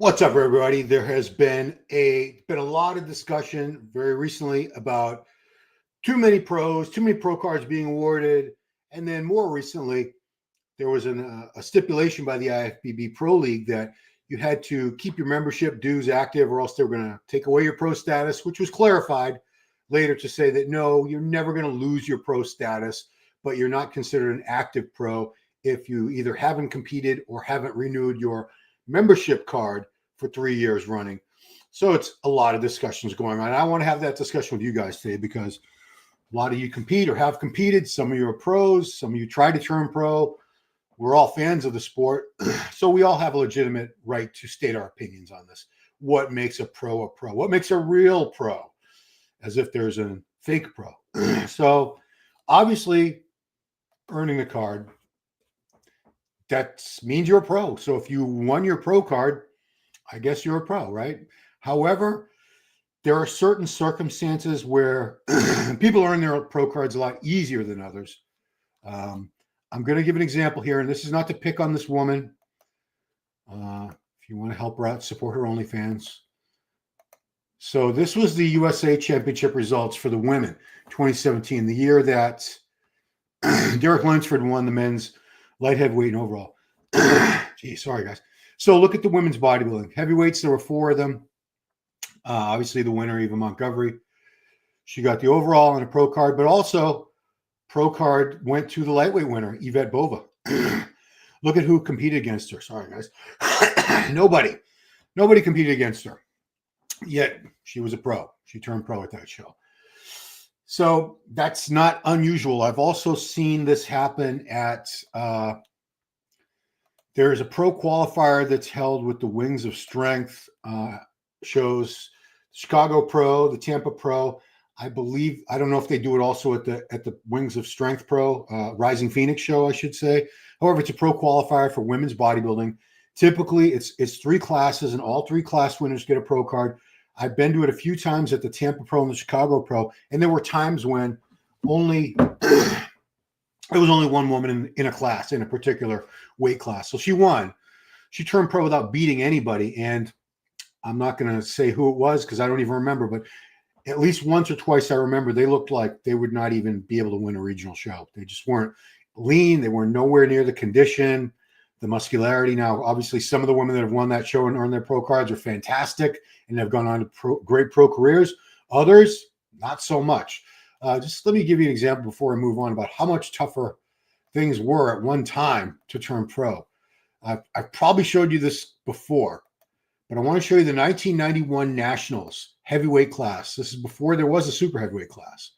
What's up, everybody? There has been a lot of discussion very recently about too many pros, too many pro cards being awarded, and then more recently, there was a stipulation by the IFBB Pro League that you had to keep your membership dues active, or else they were going to take away your pro status, which was clarified later to say that no, you're never going to lose your pro status, but you're not considered an active pro if you either haven't competed or haven't renewed your membership card for 3 years running. So it's a lot of discussions going on. I want to have that discussion with you guys today because a lot of you compete or have competed. Some of you are pros. Some of you try to turn pro. We're all fans of the sport. So we all have a legitimate right to state our opinions on this. What makes a pro a pro? What makes a real pro? As if there's a fake pro. So obviously, earning the card, that means you're a pro. So if you won your pro card, I guess you're a pro, right? However, there are certain circumstances where people earn their pro cards a lot easier than others. I'm going to give an example here, and this is not to pick on this woman. If you want to help her out, support her OnlyFans. So this was the USA Championship results for the women, 2017, the year that Derek Lunsford won the men's light heavyweight and overall. Gee, sorry, guys. So look at the women's bodybuilding. Heavyweights, there were 4 of them. Obviously, the winner, Eva Montgomery. She got the overall and a pro card, but also pro card went to the lightweight winner, Yvette Bova. Look at who competed against her. Sorry, guys. Nobody competed against her. Yet she was a pro. She turned pro at that show. So that's not unusual. I've also seen this happen at there's a pro qualifier that's held with the Wings of Strength shows, Chicago Pro, the Tampa Pro. I believe, I don't know if they do it also at the Wings of Strength Pro, Rising Phoenix show, I should say. However, it's a pro qualifier for women's bodybuilding. Typically, it's 3 classes, and all 3 class winners get a pro card. I've been to it a few times at the Tampa Pro and the Chicago Pro, and there were times when there was only one woman in a class, in a particular weight class. So she won. She turned pro without beating anybody, and I'm not going to say who it was because I don't even remember, but at least once or twice I remember they looked like they would not even be able to win a regional show. They just weren't lean. They were nowhere near the condition, the muscularity. Now, obviously, some of the women that have won that show and earned their pro cards are fantastic and have gone on to great pro careers. Others, not so much. Just let me give you an example before I move on about how much tougher things were at one time to turn pro. I've probably showed you this before, but I want to show you the 1991 Nationals heavyweight class. This is before there was a super heavyweight class.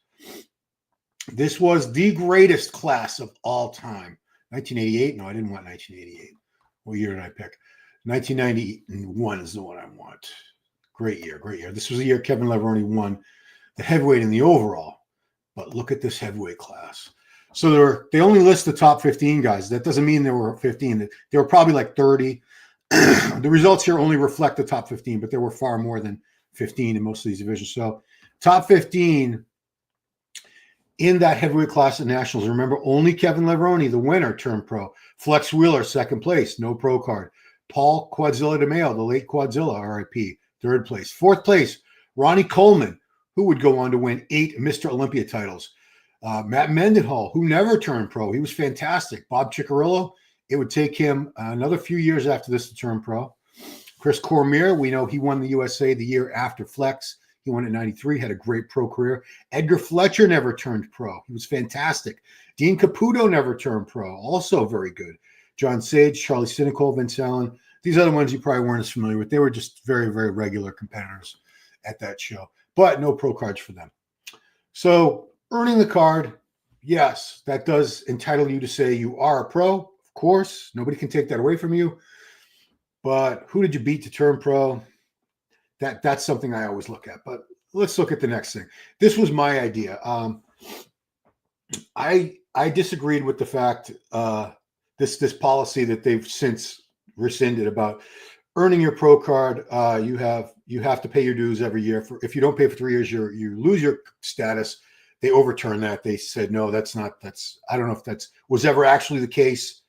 This was the greatest class of all time. 1988? No, I didn't want 1988. What year did I pick? 1991 is the one I want. Great year, great year. This was the year Kevin Leveroni won the heavyweight and the overall. But look at this heavyweight class. So they only list the top 15 guys. That doesn't mean there were 15. There were probably like 30. The results here only reflect the top 15, but there were far more than 15 in most of these divisions. So top 15 in that heavyweight class at Nationals. Remember, only Kevin Leveroni, the winner, turned pro. Flex Wheeler, second place, no pro card. Paul Quadzilla DeMeo, the late Quadzilla, RIP, third place. Fourth place, Ronnie Coleman, who would go on to win 8 Mr. Olympia titles. Matt Mendenhall, who never turned pro. He was fantastic. Bob Ciccarello, it would take him another few years after this to turn pro. Chris Cormier, we know he won the USA the year after Flex. He won at 93, had a great pro career. Edgar Fletcher never turned pro. He was fantastic. Dean Caputo never turned pro. Also very good. John Sage, Charlie Sinicole, Vince Allen. These other ones you probably weren't as familiar with. They were just very, very regular competitors at that show, but no pro cards for them. So earning the card, yes, that does entitle you to say you are a pro. Of course, nobody can take that away from you. But who did you beat to turn pro? That's something I always look at. But let's look at the next thing. This was my idea. I disagreed with the fact this policy that they've since rescinded about earning your pro card. You have to pay your dues every year. If you don't pay for 3 years, you lose your status. They overturned that. They said no, I don't know if that was ever actually the case.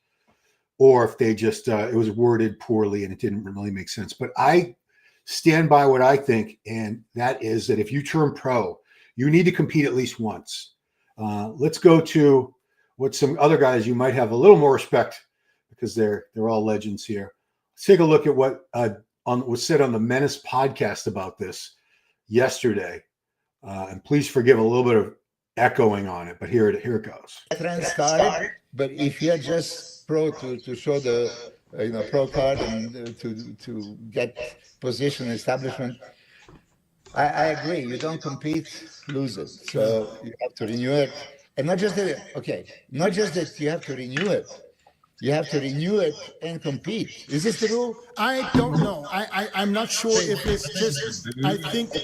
or if they just it was worded poorly and it didn't really make sense. But I stand by what I think, and that is that if you turn pro, you need to compete at least once. Let's go to what some other guys you might have a little more respect, because they're all legends here. Let's take a look at what was said on the Menace podcast about this yesterday. And please forgive a little bit of echoing on it, but here it goes. Trend started, but if you're just pro to show the pro card and to get position establishment, I agree. You don't compete, lose it. So you have to renew it, and not just that. Okay, not just that you have to renew it. You have to renew it and compete. Is this the rule? I don't know. I'm not sure if it's just. I think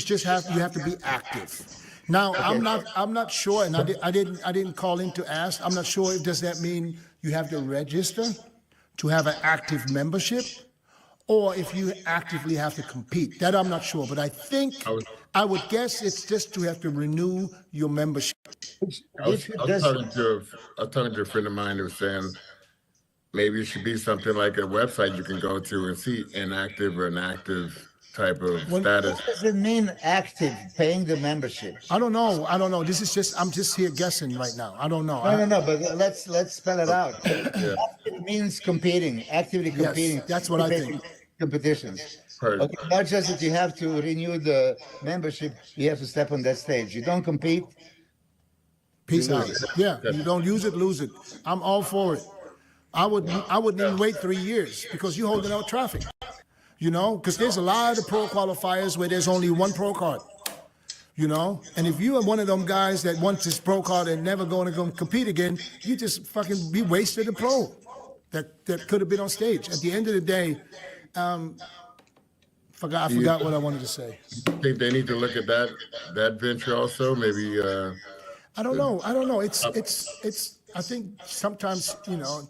you have to be active. Now I'm not sure, and I didn't call in to ask. I'm not sure if does that mean you have to register to have an active membership, or if you actively have to compete. That I'm not sure, but I think I would guess it's just to have to renew your membership. I was talking to a friend of mine who was saying maybe it should be something like a website you can go to and see inactive or an active type of status. What does it mean, active, paying the membership? I don't know. This is just, I'm just here guessing right now. I don't know. No, but let's spell it out. Yeah. Active means competing, actively competing. Yes, that's what I think. Competitions. Okay, not just that you have to renew the membership, you have to step on that stage. You don't compete. Peace out. Yeah, you don't use it, lose it. I'm all for it. I wouldn't even wait 3 years because you're holding out traffic. Because there's a lot of pro qualifiers where there's only one pro card. And if you are one of them guys that wants this pro card and never going to go compete again, you just fucking be wasted a pro that could have been on stage. At the end of the day, I forgot what I wanted to say. I think they need to look at that venture also. Maybe. I don't know. It's. I think sometimes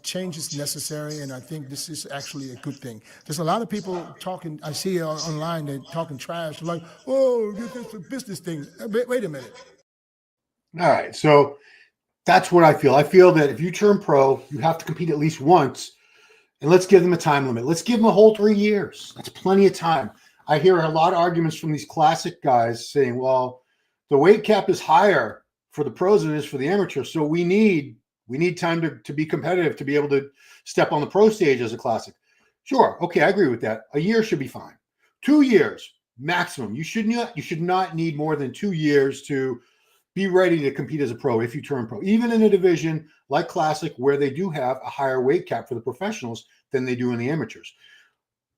change is necessary, and I think this is actually a good thing. There's a lot of people talking. I see online they're talking trash. They're like, oh, this is a business thing. Wait a minute. All right, so that's what I feel. I feel that if you turn pro, you have to compete at least once. And let's give them a time limit. Let's give them a whole 3 years. That's plenty of time. I hear a lot of arguments from these classic guys saying, well, the weight cap is higher for the pros than it is for the amateurs. So we need time to be competitive, to be able to step on the pro stage as a classic. Sure. Okay. I agree with that. A year should be fine. 2 years maximum. You should not need more than 2 years to be ready to compete as a pro if you turn pro, even in a division like classic where they do have a higher weight cap for the professionals than they do in the amateurs.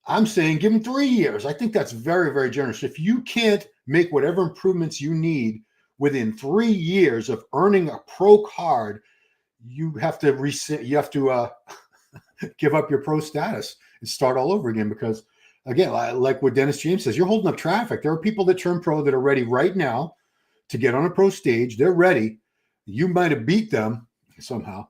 I'm saying give them 3 years. I think that's very, very generous. If you can't make whatever improvements you need within 3 years of earning a pro card, you have to give up your pro status and start all over again. Because again, like what Dennis James says, you're holding up traffic. There are people that turn pro that are ready right now to get on a pro stage. They're ready. You might have beat them somehow,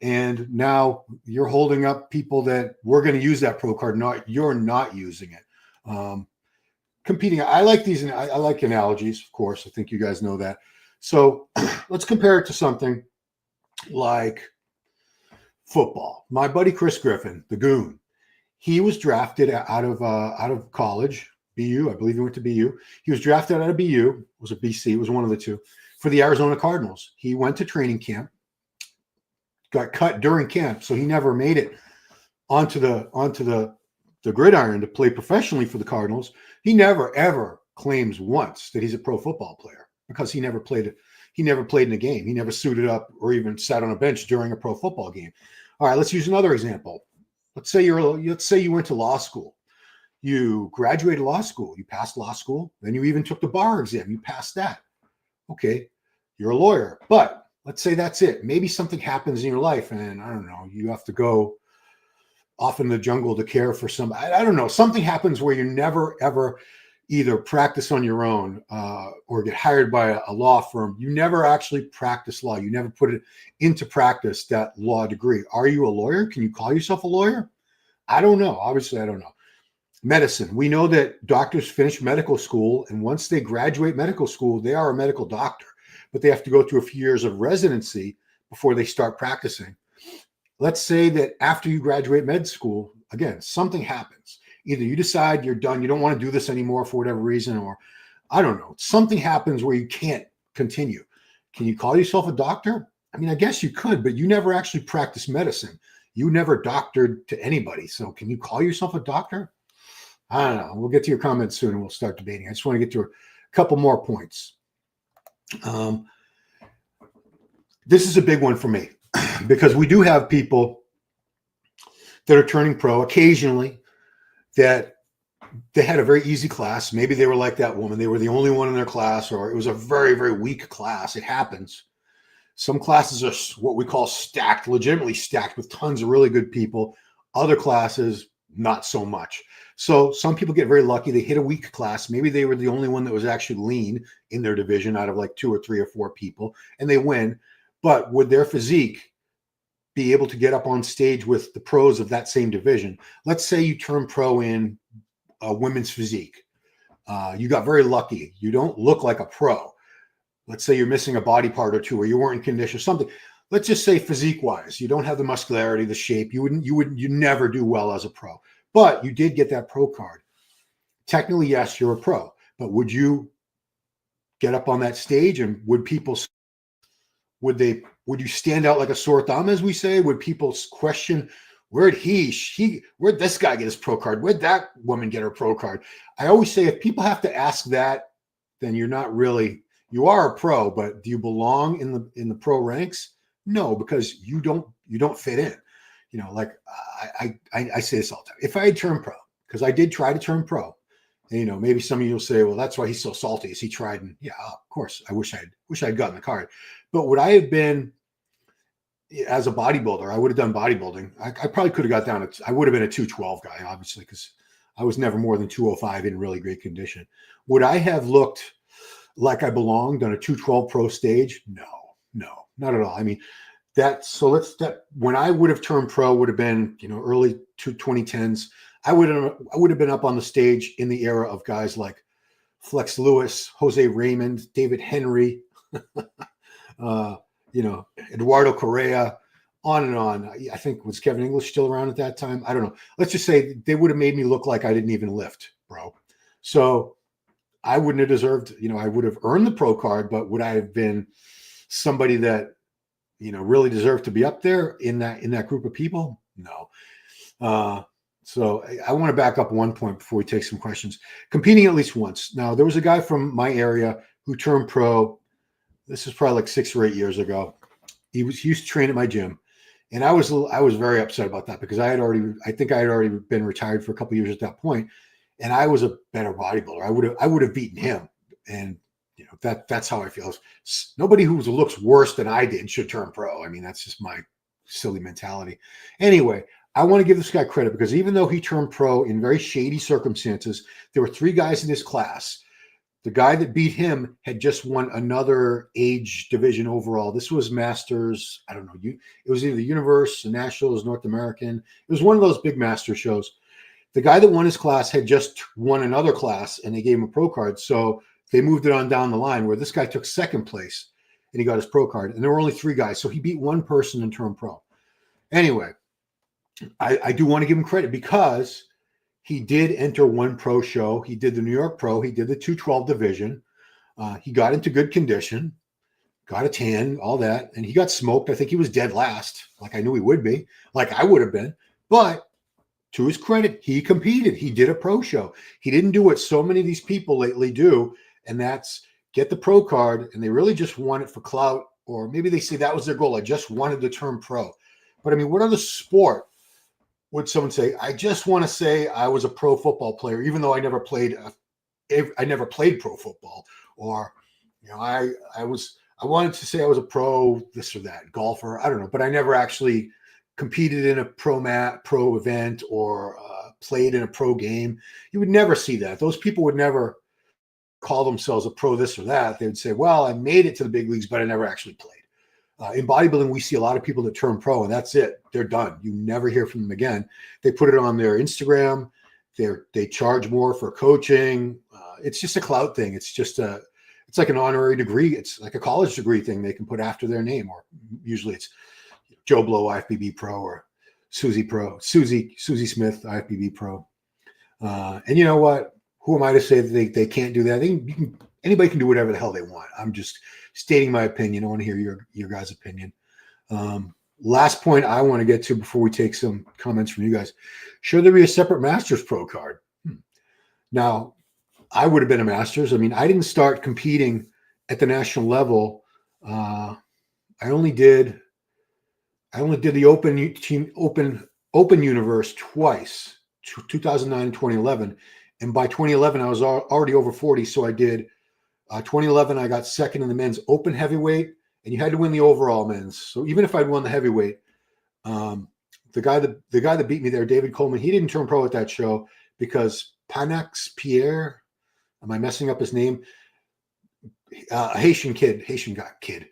and now you're holding up people that were going to use that pro card. You're not using it. Competing. I like these. I like analogies, of course. I think you guys know that. So let's compare it to something like football. My buddy Chris Griffin, the Goon, he was drafted out of college, BU. I believe he went to BU. He was drafted out of BU. Was it BC? It was one of the two, for the Arizona Cardinals. He went to training camp, got cut during camp, so he never made it onto the gridiron to play professionally for the Cardinals. He never ever claims once that he's a pro football player because he never played in a game. He never suited up or even sat on a bench during a pro football game. All right, let's use another example. Let's say you went to law school. You graduated law school. You passed law school. Then you even took the bar exam. You passed that. Okay, you're a lawyer. But let's say that's it. Maybe something happens in your life, and I don't know, you have to go off in the jungle to care for somebody. I don't know. Something happens where you never, ever either practice on your own or get hired by a law firm. You never actually practice law. You never put it into practice, that law degree. Are you a lawyer? Can you call yourself a lawyer? I don't know. Obviously, I don't know. Medicine. We know that doctors finish medical school, and once they graduate medical school, they are a medical doctor, but they have to go through a few years of residency before they start practicing. let's say that after you graduate med school, again, something happens. Either you decide you're done, you don't want to do this anymore for whatever reason, or I don't know, something happens where you can't continue. Can you call yourself a doctor? I mean, I guess you could, but you never actually practiced medicine. You never doctored to anybody. So can you call yourself a doctor? I don't know. We'll get to your comments soon and we'll start debating. I just want to get to a couple more points. This is a big one for me because we do have people that are turning pro occasionally that they had a very easy class. Maybe they were like that woman. They were the only one in their class, or it was a very, very weak class. It happens. Some classes are what we call stacked, legitimately stacked with tons of really good people. Other classes, not so much. So some people get very lucky. They hit a weak class. Maybe they were the only one that was actually lean in their division out of like 2 or 3 or 4 people, and they win. But would their physique be able to get up on stage with the pros of that same division? Let's say you turn pro in women's physique. You got very lucky. You don't look like a pro. Let's say you're missing a body part or two, or you weren't in condition, something. Let's just say physique-wise, you don't have the muscularity, the shape. You never do well as a pro. But you did get that pro card. Technically, yes, you're a pro. But would you get up on that stage, and would you stand out like a sore thumb, as we say? Would people question, where'd this guy get his pro card? Where'd that woman get her pro card? I always say, if people have to ask that, then you're not really, you are a pro, but do you belong in the pro ranks? No, because you don't fit in. You know, like I say this all the time. If I had turned pro, because I did try to turn pro, and, you know, maybe some of you will say, well, that's why he's so salty. Is he tried? And yeah, of course, I wish I'd gotten the card. But would I have been, as a bodybuilder, I would have done bodybuilding. I probably could have got down I would have been a 212 guy, obviously, because I was never more than 205 in really great condition. Would I have looked like I belonged on a 212 pro stage? No, not at all. I mean, when I would have turned pro would have been, you know, early 2010s. I would have been up on the stage in the era of guys like Flex Lewis, Jose Raymond, David Henry, you know, Eduardo Correa, on and on. I think, was Kevin English still around at that time? I don't know. Let's just say they would have made me look like I didn't even lift, bro. So I wouldn't have deserved, you know, I would have earned the pro card, but would I have been somebody that, you know, really deserved to be up there in that group of people? No. So I want to back up one point before we take some questions. Competing at least once. Now, there was a guy from my area who turned pro. This is probably like 6 or 8 years ago. He used to train at my gym, and I was very upset about that because I think I had already been retired for a couple of years at that point, and I was a better bodybuilder. I would have beaten him, and you know, that's how I feel. Nobody who looks worse than I did should turn pro. I mean, that's just my silly mentality. Anyway, I want to give this guy credit because even though he turned pro in very shady circumstances, there were 3 guys in his class. The guy that beat him had just won another age division overall. This was Masters. I don't know. It was either the Universe, the Nationals, North American. It was one of those big master shows. The guy that won his class had just won another class, and they gave him a pro card. So they moved it on down the line, where this guy took 2nd place, and he got his pro card. And there were only 3 guys. So he beat one person and turned pro. Anyway, I do want to give him credit because he did enter one pro show. He did the New York Pro. He did the 212 division. He got into good condition, got a tan, all that, and he got smoked. I think he was dead last, like I knew he would be, like I would have been. But to his credit, he competed. He did a pro show. He didn't do what so many of these people lately do, and that's get the pro card, and they really just want it for clout, or maybe they say that was their goal. I just wanted to turn pro. But I mean, what other sport would someone say, I just want to say I was a pro football player, even though I never played pro football, or, you know, I wanted to say I was a pro this or that golfer. I don't know, but I never actually competed in a pro event or played in a pro game. You would never see that. Those people would never call themselves a pro this or that. They would say, well, I made it to the big leagues, but I never actually played. In bodybuilding, we see a lot of people that turn pro, and that's it. They're done. You never hear from them again. They put it on their Instagram. They charge more for coaching. It's just a clout thing. It's like an honorary degree. It's like a college degree thing they can put after their name, or usually it's Joe Blow IFBB Pro or Susie Smith IFBB Pro. And you know what? Who am I to say that they can't do that? Anybody can do whatever the hell they want. I'm just stating my opinion. I want to hear your guys' opinion. Last point I want to get to before we take some comments from you guys. Should there be a separate Masters Pro card? Now, I would have been a Masters. I mean, I didn't start competing at the national level. I only did the open universe twice, 2009 and 2011. And by 2011, I was already over 40. So I did 2011. I got second in the men's open heavyweight, and you had to win the overall men's. So even if I'd won the heavyweight, the guy that beat me there, David Coleman, he didn't turn pro at that show because Panax Pierre, am I messing up his name? Haitian guy. He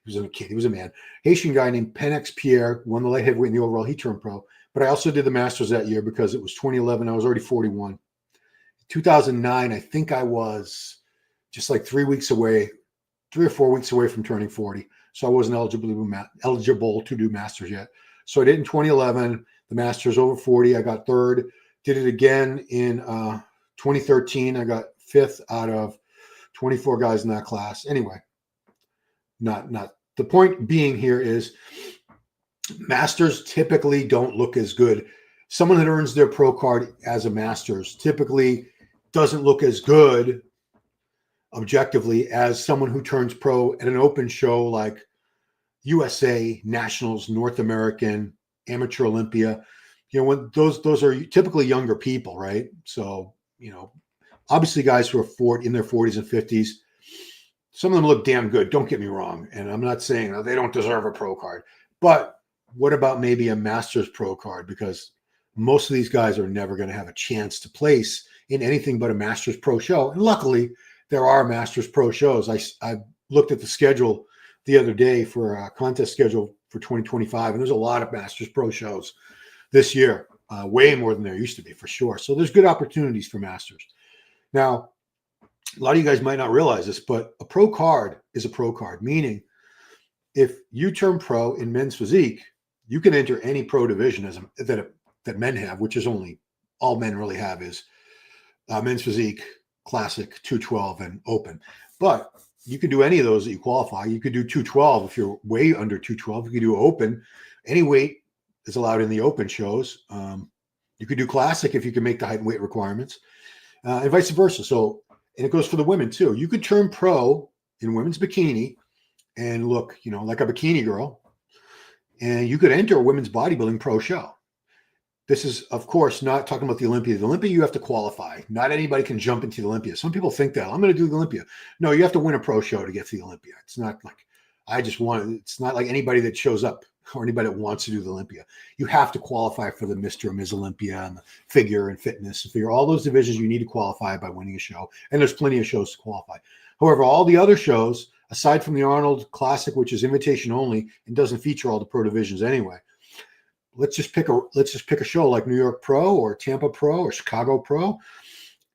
wasn't a kid. He was a man. Haitian guy named Panax Pierre won the light heavyweight in the overall. He turned pro. But I also did the Masters that year because it was 2011. I was already 41. 2009, I think I was just like 3 or 4 weeks away from turning 40. So I wasn't eligible to do Masters yet. So I did in 2011, the Masters over 40. I got third. Did it again in 2013. I got fifth out of 24 guys in that class. Anyway, not the point being here is Masters typically don't look as good. Someone that earns their pro card as a Masters typically doesn't look as good objectively as someone who turns pro at an open show like USA, Nationals, North American, Amateur Olympia. You know, when those are typically younger people, right? So, you know, obviously guys who are in their 40s and 50s, some of them look damn good. Don't get me wrong. And I'm not saying they don't deserve a pro card. But what about maybe a Masters Pro card? Because most of these guys are never going to have a chance to place in anything but a Masters Pro show. And luckily, there are Masters Pro shows. I looked at the schedule the other day for a contest schedule for 2025, and there's a lot of Masters Pro shows this year, way more than there used to be, for sure. So there's good opportunities for Masters. Now, a lot of you guys might not realize this, but a pro card is a pro card, meaning if you turn pro in men's physique, you can enter any pro division that men have, which is only all men really have is men's physique, classic, 212, and open. But you can do any of those that you qualify. You could do 212 if you're way under 212. You could do open. Any weight is allowed in the open shows. You could do classic if you can make the height and weight requirements, and vice versa. So, and it goes for the women too. You could turn pro in women's bikini and look, you know, like a bikini girl, and you could enter a women's bodybuilding pro show. This is, of course, not talking about the Olympia. The Olympia, you have to qualify. Not anybody can jump into the Olympia. Some people think that I'm going to do the Olympia. No, you have to win a pro show to get to the Olympia. It's not like it's not like anybody that shows up or anybody that wants to do the Olympia. You have to qualify for the Mr. and Ms. Olympia and the figure and fitness and figure. All those divisions you need to qualify by winning a show. And there's plenty of shows to qualify. However, all the other shows, aside from the Arnold Classic, which is invitation only and doesn't feature all the pro divisions anyway, let's just pick a show like New York Pro or Tampa Pro or Chicago Pro.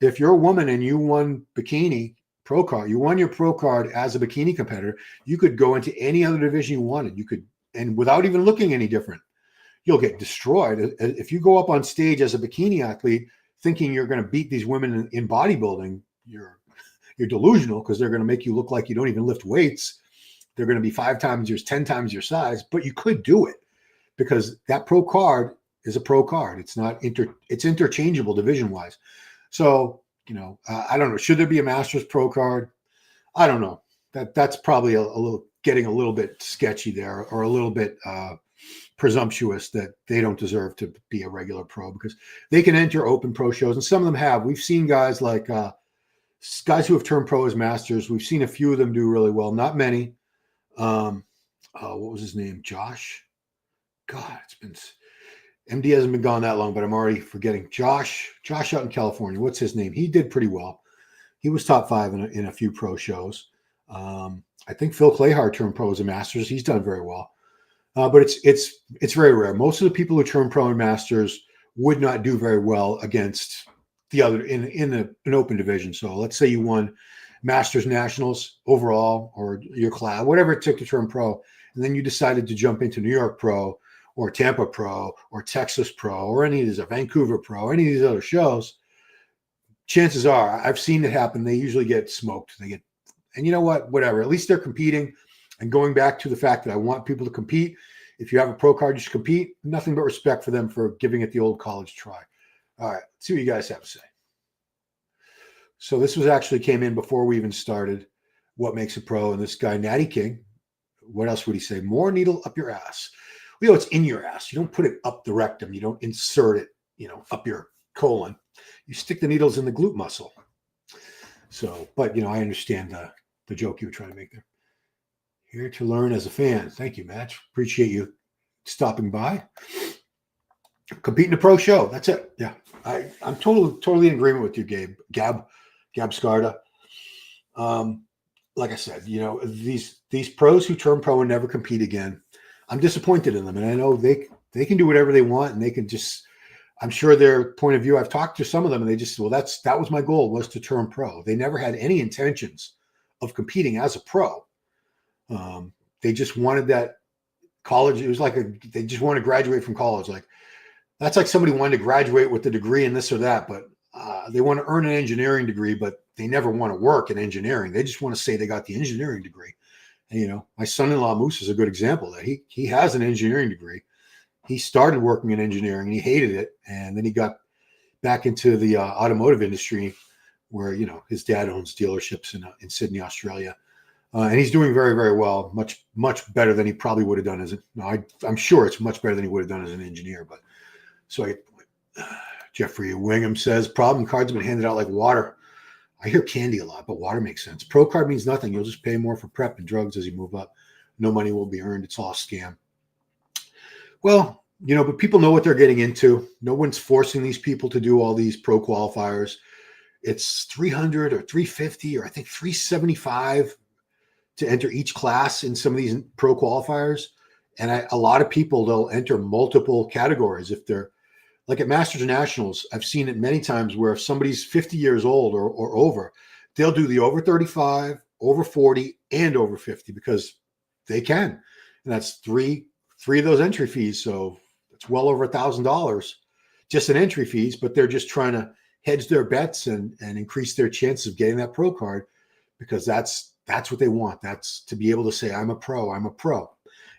If you're a woman and you won bikini pro card, you won your pro card as a bikini competitor, you could go into any other division you wanted. You could, and without even looking any different, you'll get destroyed. If you go up on stage as a bikini athlete thinking you're going to beat these women in bodybuilding, you're delusional, because they're going to make you look like you don't even lift weights. They're going to be 5 times yours, 10 times your size, but you could do it. Because that pro card is a pro card. It's not it's interchangeable division wise. So, you know, I don't know. Should there be a Masters Pro card? I don't know. That's probably a little getting a little bit sketchy there, or a little bit presumptuous that they don't deserve to be a regular pro, because they can enter open pro shows, and some of them have. We've seen guys like guys who have turned pro as Masters. We've seen a few of them do really well. Not many. What was his name? Josh. God, MD hasn't been gone that long, but I'm already forgetting. Josh out in California. What's his name? He did pretty well. He was top 5 in a few pro shows. I think Phil Clayhart turned pro as a Masters. He's done very well. But it's very rare. Most of the people who turn pro in Masters would not do very well against the other in an open division. So let's say you won Masters Nationals overall, or your class, whatever it took to turn pro, and then you decided to jump into New York Pro or Tampa Pro or Texas Pro or any of these, Vancouver Pro, any of these other shows, chances are, I've seen it happen, they usually get smoked. And you know what? Whatever. At least they're competing. And going back to the fact that I want people to compete, if you have a pro card, you should compete. Nothing but respect for them for giving it the old college try. All right, let's see what you guys have to say. So this was actually came in before we even started What Makes a Pro. And this guy, Natty King, what else would he say? More needle up your ass. You know, it's in your ass. You don't put it up the rectum. You don't insert it, up your colon. You stick the needles in the glute muscle. So, but, I understand the joke you were trying to make there. Here to learn as a fan. Thank you, Match. Appreciate you stopping by. Compete in a pro show. That's it. Yeah. I'm totally in agreement with you, Gab Scarda. Like I said, these pros who turn pro and never compete again, I'm disappointed in them. And I know they can do whatever they want, and they can just, I'm sure their point of view, I've talked to some of them and they just, well, that was my goal, was to turn pro. They never had any intentions of competing as a pro. They just wanted that college. It was like they just wanted to graduate from college. Like, that's like somebody wanted to graduate with a degree in this or that, but they want to earn an engineering degree, but they never want to work in engineering. They just want to say they got the engineering degree. And, my son-in-law Moose is a good example of that. He has an engineering degree. He started working in engineering and he hated it. And then he got back into the automotive industry where, his dad owns dealerships in Sydney, Australia. And he's doing very, very well, much, much better than he probably would have done I'm sure it's much better than he would have done as an engineer. But so Jeffrey Wingham says, problem cards have been handed out like water. I hear candy a lot, but water makes sense. Pro card means nothing. You'll just pay more for prep and drugs as you move up. No money will be earned. It's all a scam. Well, but people know what they're getting into. No one's forcing these people to do all these pro qualifiers. It's 300 or 350 or I think 375 to enter each class in some of these pro qualifiers. And a lot of people, they'll enter multiple categories. If they're like at Masters and Nationals, I've seen it many times where if somebody's 50 years old or over, they'll do the over 35, over 40, and over 50 because they can. And that's three of those entry fees. So it's well over $1,000 just in entry fees, but they're just trying to hedge their bets and increase their chances of getting that pro card because that's what they want. That's to be able to say, I'm a pro. And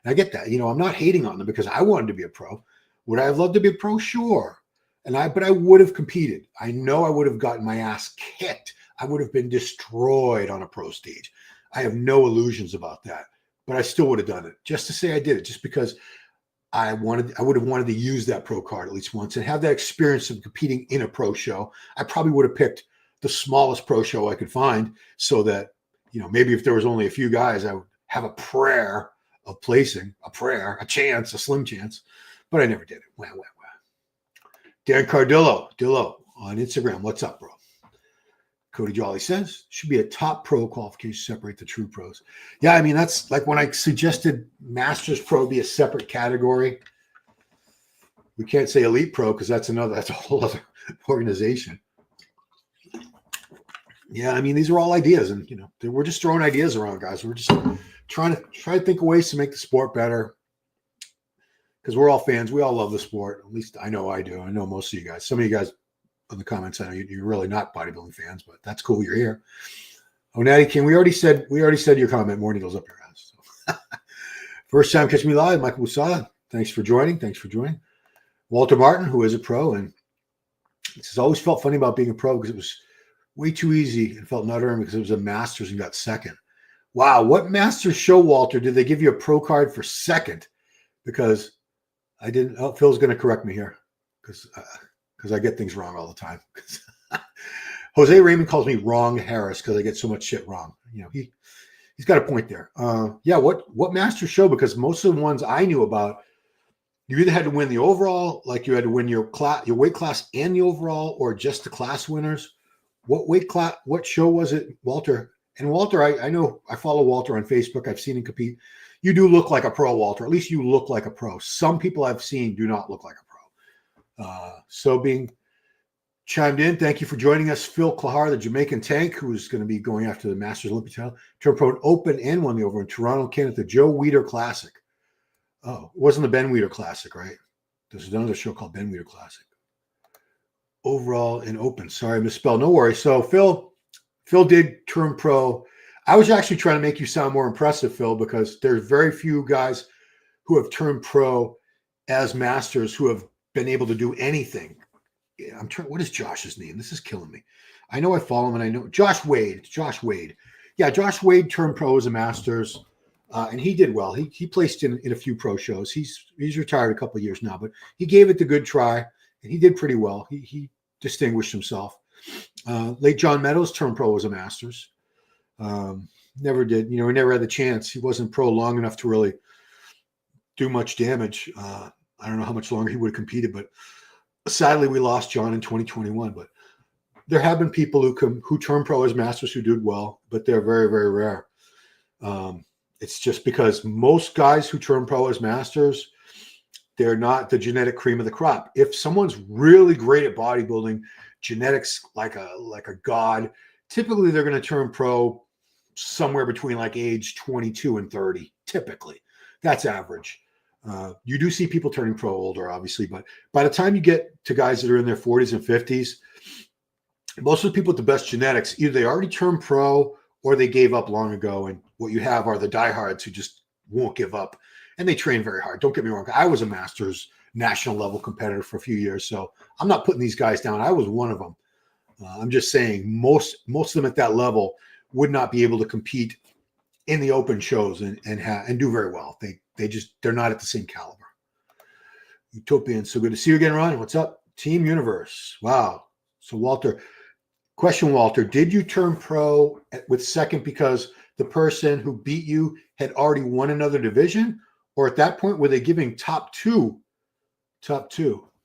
I get that. I'm not hating on them because I wanted to be a pro. Would I have loved to be a pro? Sure. But I would have competed. I know I would have gotten my ass kicked. I would have been destroyed on a pro stage. I have no illusions about that, but I still would have done it just to say I did it, just because I would have wanted to use that pro card at least once and have that experience of competing in a pro show. I probably would have picked the smallest pro show I could find so that, maybe if there was only a few guys, I would have a prayer of placing, a chance, a slim chance, but I never did it. Wow. Dan Cardillo on Instagram. What's up, bro? Cody Jolly says, should be a top pro qualification to separate the true pros. Yeah, I mean, that's like when I suggested Masters Pro be a separate category. We can't say Elite Pro because that's a whole other organization. Yeah, I mean, these are all ideas, and we're just throwing ideas around, guys. We're just trying to think of ways to make the sport better. Because we're all fans. We all love the sport. At least I know I do. I know most of you guys. Some of you guys in the comments, I know you're really not bodybuilding fans, but that's cool. You're here. Oh, Natty King, we already said your comment. More needles up your ass. So. First time catch me live, Michael Busada. Thanks for joining. Walter Martin, who is a pro, and he says, always felt funny about being a pro because it was way too easy and felt not earned because it was a Masters and got second. Wow, what Masters show, Walter, did they give you a pro card for second? Because I didn't. Oh, Phil's going to correct me here because I get things wrong all the time. Jose Raymond calls me Wrong Harris because I get so much shit wrong. He's got a point there. Yeah, what Masters show? Because most of the ones I knew about, you either had to win the overall, like you had to win your weight class and the overall, or just the class winners. What show was it, Walter? And Walter, I know I follow Walter on Facebook. I've seen him compete. You do look like a pro, Walter. At least you look like a pro. Some people I've seen do not look like a pro. So being chimed in. Thank you for joining us. Phil Clahar, the Jamaican tank, who is going to be going after the Masters Olympia title. Turned pro and Open and won the over in Toronto, Canada, the Joe Weider Classic. Oh, it wasn't the Ben Weider Classic, right? There's another show called Ben Weider Classic. Overall and Open. Sorry, I misspelled. No worries. So Phil did turn pro. I was actually trying to make you sound more impressive, Phil, because there's very few guys who have turned pro as masters who have been able to do anything. I'm trying. What is Josh's name? This is killing me. I know I follow him, and I know Josh Wade. Josh Wade. Yeah, Josh Wade turned pro as a Masters, and he did well. He placed in a few pro shows. He's retired a couple of years now, but he gave it the good try, and he did pretty well. He distinguished himself. Late John Meadows turned pro as a Masters. Never did. He never had the chance. He wasn't pro long enough to really do much damage. I don't know how much longer he would have competed, but sadly, we lost John in 2021, but there have been people who turn pro as masters who did well, but they're very, very rare. It's just because most guys who turn pro as masters, they're not the genetic cream of the crop. If someone's really great at bodybuilding, genetics like a god, typically they're going to turn pro somewhere between like age 22 and 30. Typically, that's average. You do see people turning pro older, obviously, but by the time you get to guys that are in their 40s and 50s, most of the people with the best genetics, either they already turned pro or they gave up long ago. And what you have are the diehards who just won't give up, and they train very hard. Don't get me wrong. I was a Masters national level competitor for a few years, so I'm not putting these guys down. I was one of them. I'm just saying most of them at that level would not be able to compete in the open shows and do very well. They're not at the same caliber. Utopian, so good to see you again, Ron. What's up? Team Universe. Wow. So Walter, did you turn pro with second because the person who beat you had already won another division? Or at that point, were they giving top two? Oh,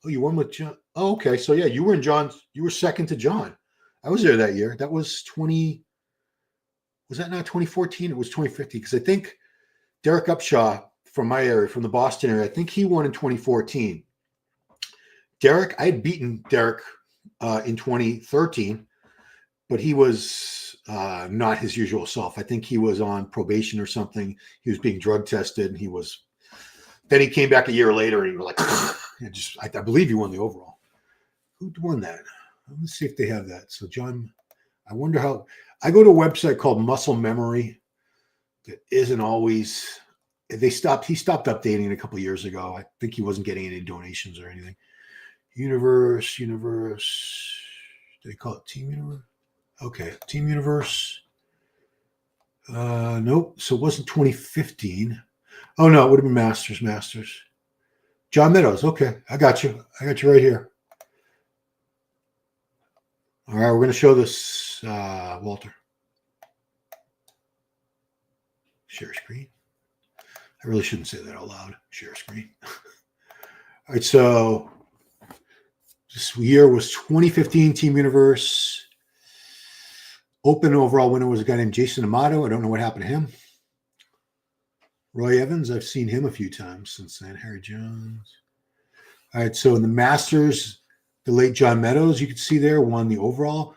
you won with John. Oh, okay. So yeah, you were second to John. I was there that year. That was was that not 2014? It was 2015. Because I think Derek Upshaw from my area, from the Boston area, I think he won in 2014. I had beaten Derek in 2013, but he was not his usual self. I think he was on probation or something. He was being drug tested, and then he came back a year later, and he was like, I believe he won the overall. Who won that? Let's see if they have that. So John, I wonder how. I go to a website called Muscle Memory that isn't always. He stopped updating it a couple of years ago. I think he wasn't getting any donations or anything. Universe. They call it Team Universe. Okay, Team Universe. Nope. So it wasn't 2015. Oh no, it would have been Masters. John Meadows. Okay, I got you right here. All right, we're going to show this, Walter. Share screen. I really shouldn't say that out loud. Share screen. All right, so this year was 2015 Team Universe. Open overall winner was a guy named Jason Amato. I don't know what happened to him. Roy Evans, I've seen him a few times since then. Harry Jones. All right, so in the Masters, the late John Meadows, you can see there, won the overall.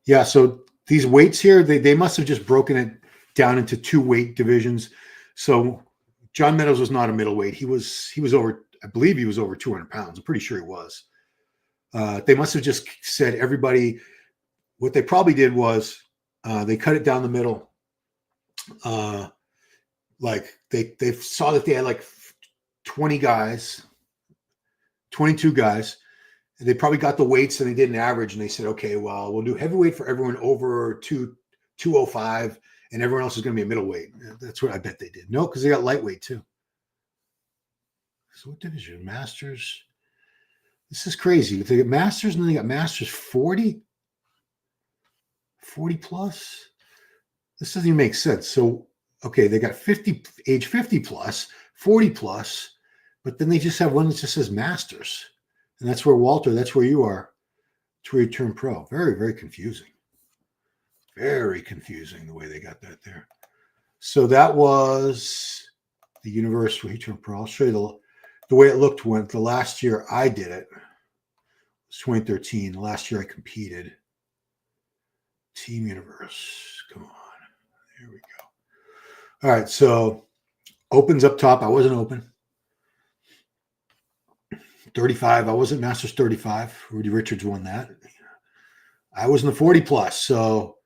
Yeah, so these weights here, they must have just broken it down into two weight divisions. So John Meadows was not a middleweight. He was over, I believe he was over 200 pounds. I'm pretty sure he was. They must have just said everybody, what they probably did was they cut it down the middle. Like they saw that they had like 20 guys, 22 guys. And they probably got the weights and they did an average and they said, okay, well, we'll do heavyweight for everyone over 205 and everyone else is going to be a middleweight. That's what I bet they did. No, because they got lightweight too. So what division? Masters. This is crazy. If they get Masters and then they got Masters 40 plus. This doesn't even make sense. So, okay, they got age 50 plus, 40 plus, but then they just have one that just says Masters. And that's where Walter, that's where you are. That's where you turn pro. Very, very confusing. Very confusing the way they got that there. So that was the universe where he turned pro. I'll show you the way it looked when the last year I did it was 2013. The last year I competed. Team Universe. Come on. There we go. All right. So opens up top. I wasn't open. 35. I wasn't Masters 35. Rudy Richards won that. I was in the 40 plus. So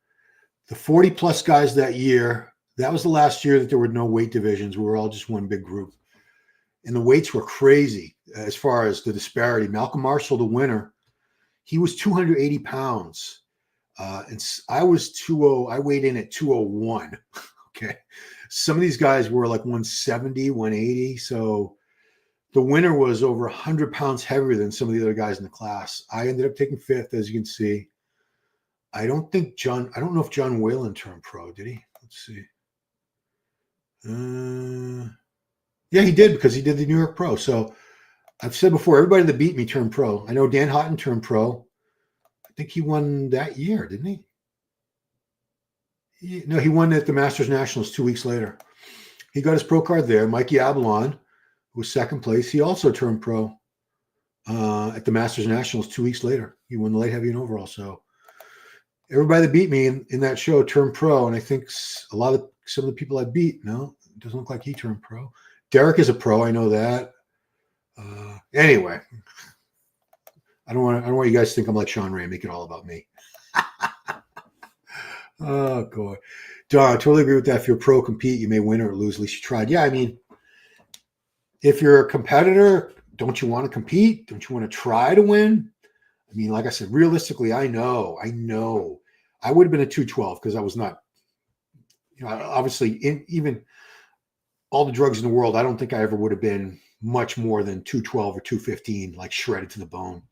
the 40 plus guys that year, that was the last year that there were no weight divisions. We were all just one big group. And the weights were crazy as far as the disparity. Malcolm Marshall, the winner, he was 280 pounds. And I was 200. I weighed in at 201. Okay. Some of these guys were like 170, 180. So the winner was over 100 pounds heavier than some of the other guys in the class. I ended up taking fifth, as you can see. I don't know if John Whalen turned pro, did he? Let's see. Yeah, he did, because he did the New York Pro. So I've said before, everybody that beat me turned pro. I know Dan Houghton turned pro. I think he won that year, didn't he? No, he won at the Masters Nationals 2 weeks later. He got his pro card there. Mikey Abalon, who was second place, he also turned pro at the Masters Nationals 2 weeks later. He won the light heavy and overall. So everybody that beat me in that show turned pro, and I think some of the people I beat, no, it doesn't look like he turned pro. Derek is a pro, I know that. Anyway, I don't want you guys to think I'm like Sean Ray and make it all about me. Oh, God. Don, I totally agree with that. If you're a pro, compete, you may win or lose. At least you tried. Yeah, I mean, if you're a competitor, don't you want to compete? Don't you want to try to win? I mean, like I said, realistically, I know. I would have been a 212 because I was not, obviously, even all the drugs in the world, I don't think I ever would have been much more than 212 or 215, like shredded to the bone.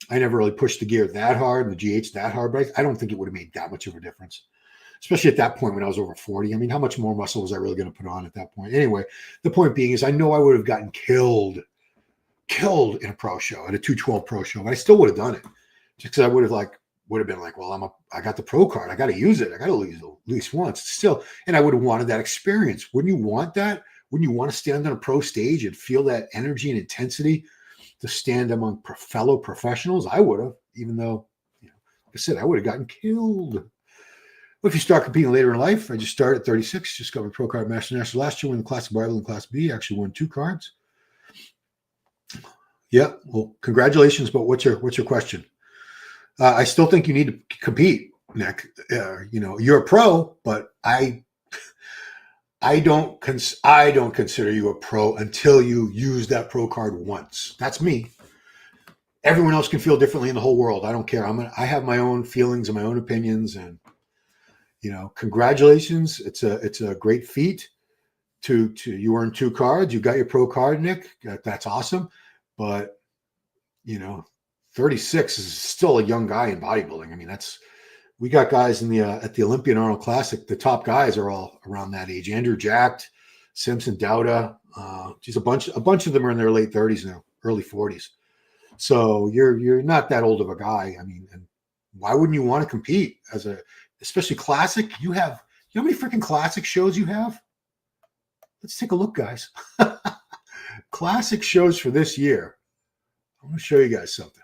I never really pushed the gear that hard and the GH that hard, but I don't think it would have made that much of a difference, especially at that point when I was over 40. I mean, how much more muscle was I really going to put on at that point? Anyway, the point being is I know I would have gotten killed in a pro show, at a 212 pro show, but I still would have done it just because I would have been like, well, I got the pro card. I got to use it. I got to lose at least once still. And I would have wanted that experience. Wouldn't you want that? Wouldn't you want to stand on a pro stage and feel that energy and intensity to stand among fellow professionals? I would have, even though, like I said, I would have gotten killed. Well, if you start competing later in life, I just started at 36, just got my pro card Master National last year, won the Classic Bible and Class B, actually won 2 cards. Yeah, well, congratulations, but what's your question? I still think you need to compete, Nick. You're a pro, but I don't consider you a pro until you use that pro card once. That's me. Everyone else can feel differently in the whole world. I don't care. I have my own feelings and my own opinions, and congratulations. It's a great feat to you earned 2 cards. You got your pro card, Nick. That's awesome. But 36 is still a young guy in bodybuilding. I mean, we got guys at the Olympian Arnold Classic. The top guys are all around that age. Andrew Jacked, Simpson Dowda. Geez, a bunch of them are in their late 30s now, early 40s. So you're not that old of a guy. I mean, and why wouldn't you want to compete especially classic? You know how many freaking classic shows you have? Let's take a look, guys. Classic shows for this year. I'm going to show you guys something.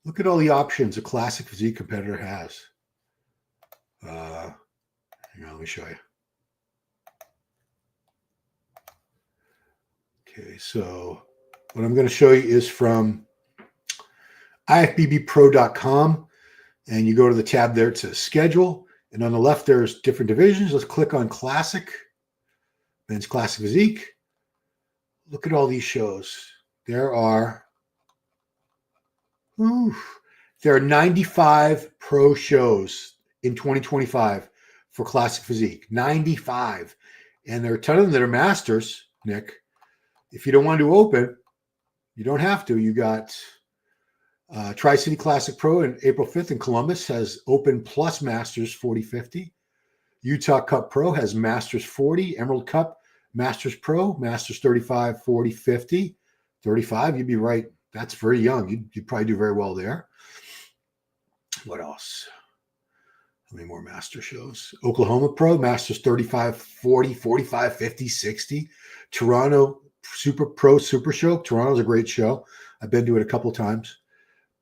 Look at all the options a classic physique competitor has. Let me show you. Okay, so what I'm going to show you is from ifbbpro.com, and you go to the tab there to schedule, and on the left there's different divisions. Let's click on classic, men's classic physique. Look at all these shows. There are 95 pro shows in 2025 for classic physique. 95. And there are a ton of them that are masters, Nick. If you don't want to do open, you don't have to. You got Tri-City Classic Pro in April 5th in Columbus has open plus masters 40-50. Utah Cup Pro has masters 40. Emerald Cup Masters Pro, Masters 35, 40, 50. 35, you'd be right. That's very young. You'd probably do very well there. What else? How many more master shows? Oklahoma Pro, Masters 35, 40, 45, 50, 60. Toronto Super Show. Toronto's a great show. I've been to it a couple times.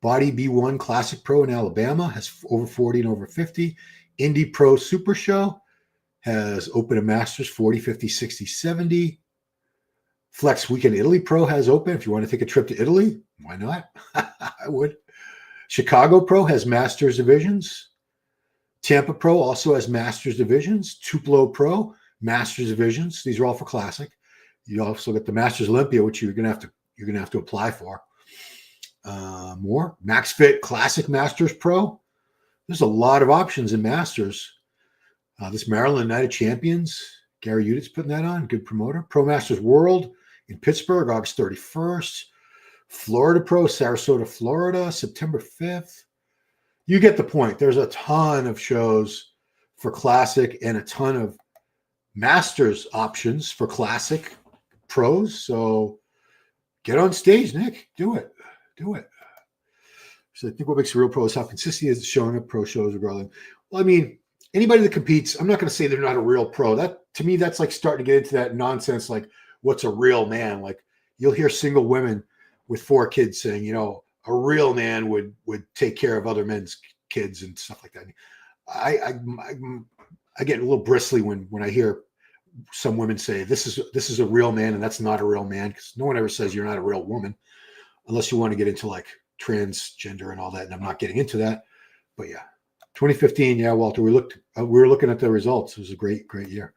Body B1 Classic Pro in Alabama has over 40 and over 50. Indie Pro Super Show has open and masters 40, 50, 60, 70. Flex Weekend Italy Pro has open. If you want to take a trip to Italy, why not? I would. Chicago Pro has masters divisions. Tampa Pro also has masters divisions. Tupelo Pro, masters divisions. These are all for classic. You also get the Masters Olympia, which you're gonna have to apply for. More Max Fit Classic Masters Pro. There's a lot of options in masters. This Maryland Night of Champions, Gary Udit's putting that on. Good promoter. Pro Masters World in Pittsburgh, August 31st. Florida Pro, Sarasota, Florida, September 5th. You get the point. There's a ton of shows for classic and a ton of masters options for classic pros. So get on stage, Nick. Do it. So I think what makes a real pro is how consistent he is showing up pro shows regardless. Well, I mean, anybody that competes, I'm not going to say they're not a real pro. That to me, that's like starting to get into that nonsense. Like, what's a real man? Like, you'll hear single women with 4 kids saying, you know, a real man would take care of other men's kids and stuff like that. I get a little bristly when I hear some women say this is a real man and that's not a real man, because no one ever says you're not a real woman, unless you want to get into like transgender and all that. And I'm not getting into that, but yeah, 2015. Yeah, Walter, we were looking at the results. It was a great year.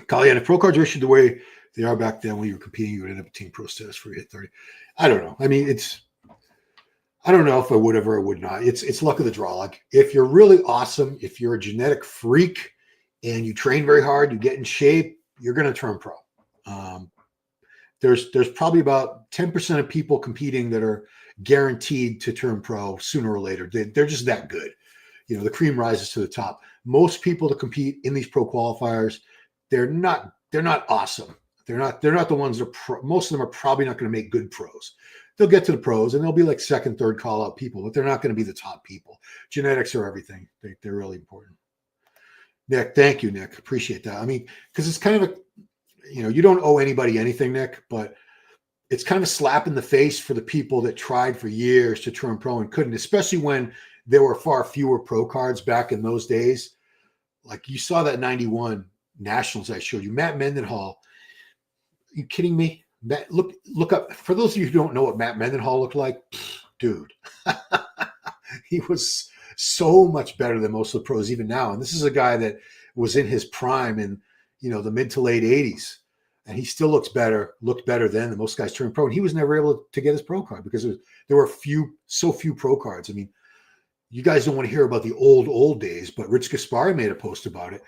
Kalian, if pro cards were issued the way they are back then when you were competing, you would end up with team pro status for hit 30. I don't know. I mean, I don't know if I would have or would not. It's luck of the draw. Like, if you're really awesome, if you're a genetic freak and you train very hard, you get in shape, you're going to turn pro. There's probably about 10% of people competing that are guaranteed to turn pro sooner or later. They're just that good. You know, the cream rises to the top. Most people that compete in these pro qualifiers, they're not awesome. They're not the ones that are most of them are probably not going to make good pros. They'll get to the pros and they'll be like second, third call out people, but they're not going to be the top people. Genetics are everything. They're really important. Nick, thank you, Nick. Appreciate that. I mean, because it's kind of you don't owe anybody anything, Nick, but it's kind of a slap in the face for the people that tried for years to turn pro and couldn't, especially when there were far fewer pro cards back in those days. Like, you saw that 91 Nationals I showed you. Matt Mendenhall. Are you kidding me? Matt, look up. For those of you who don't know what Matt Mendenhall looked like, dude, he was so much better than most of the pros even now. And this is a guy that was in his prime in the mid to late 80s. And he still looked better then than most guys turned pro. And he was never able to get his pro card because there were so few pro cards. I mean, you guys don't want to hear about the old days, but Rich Gaspari made a post about it.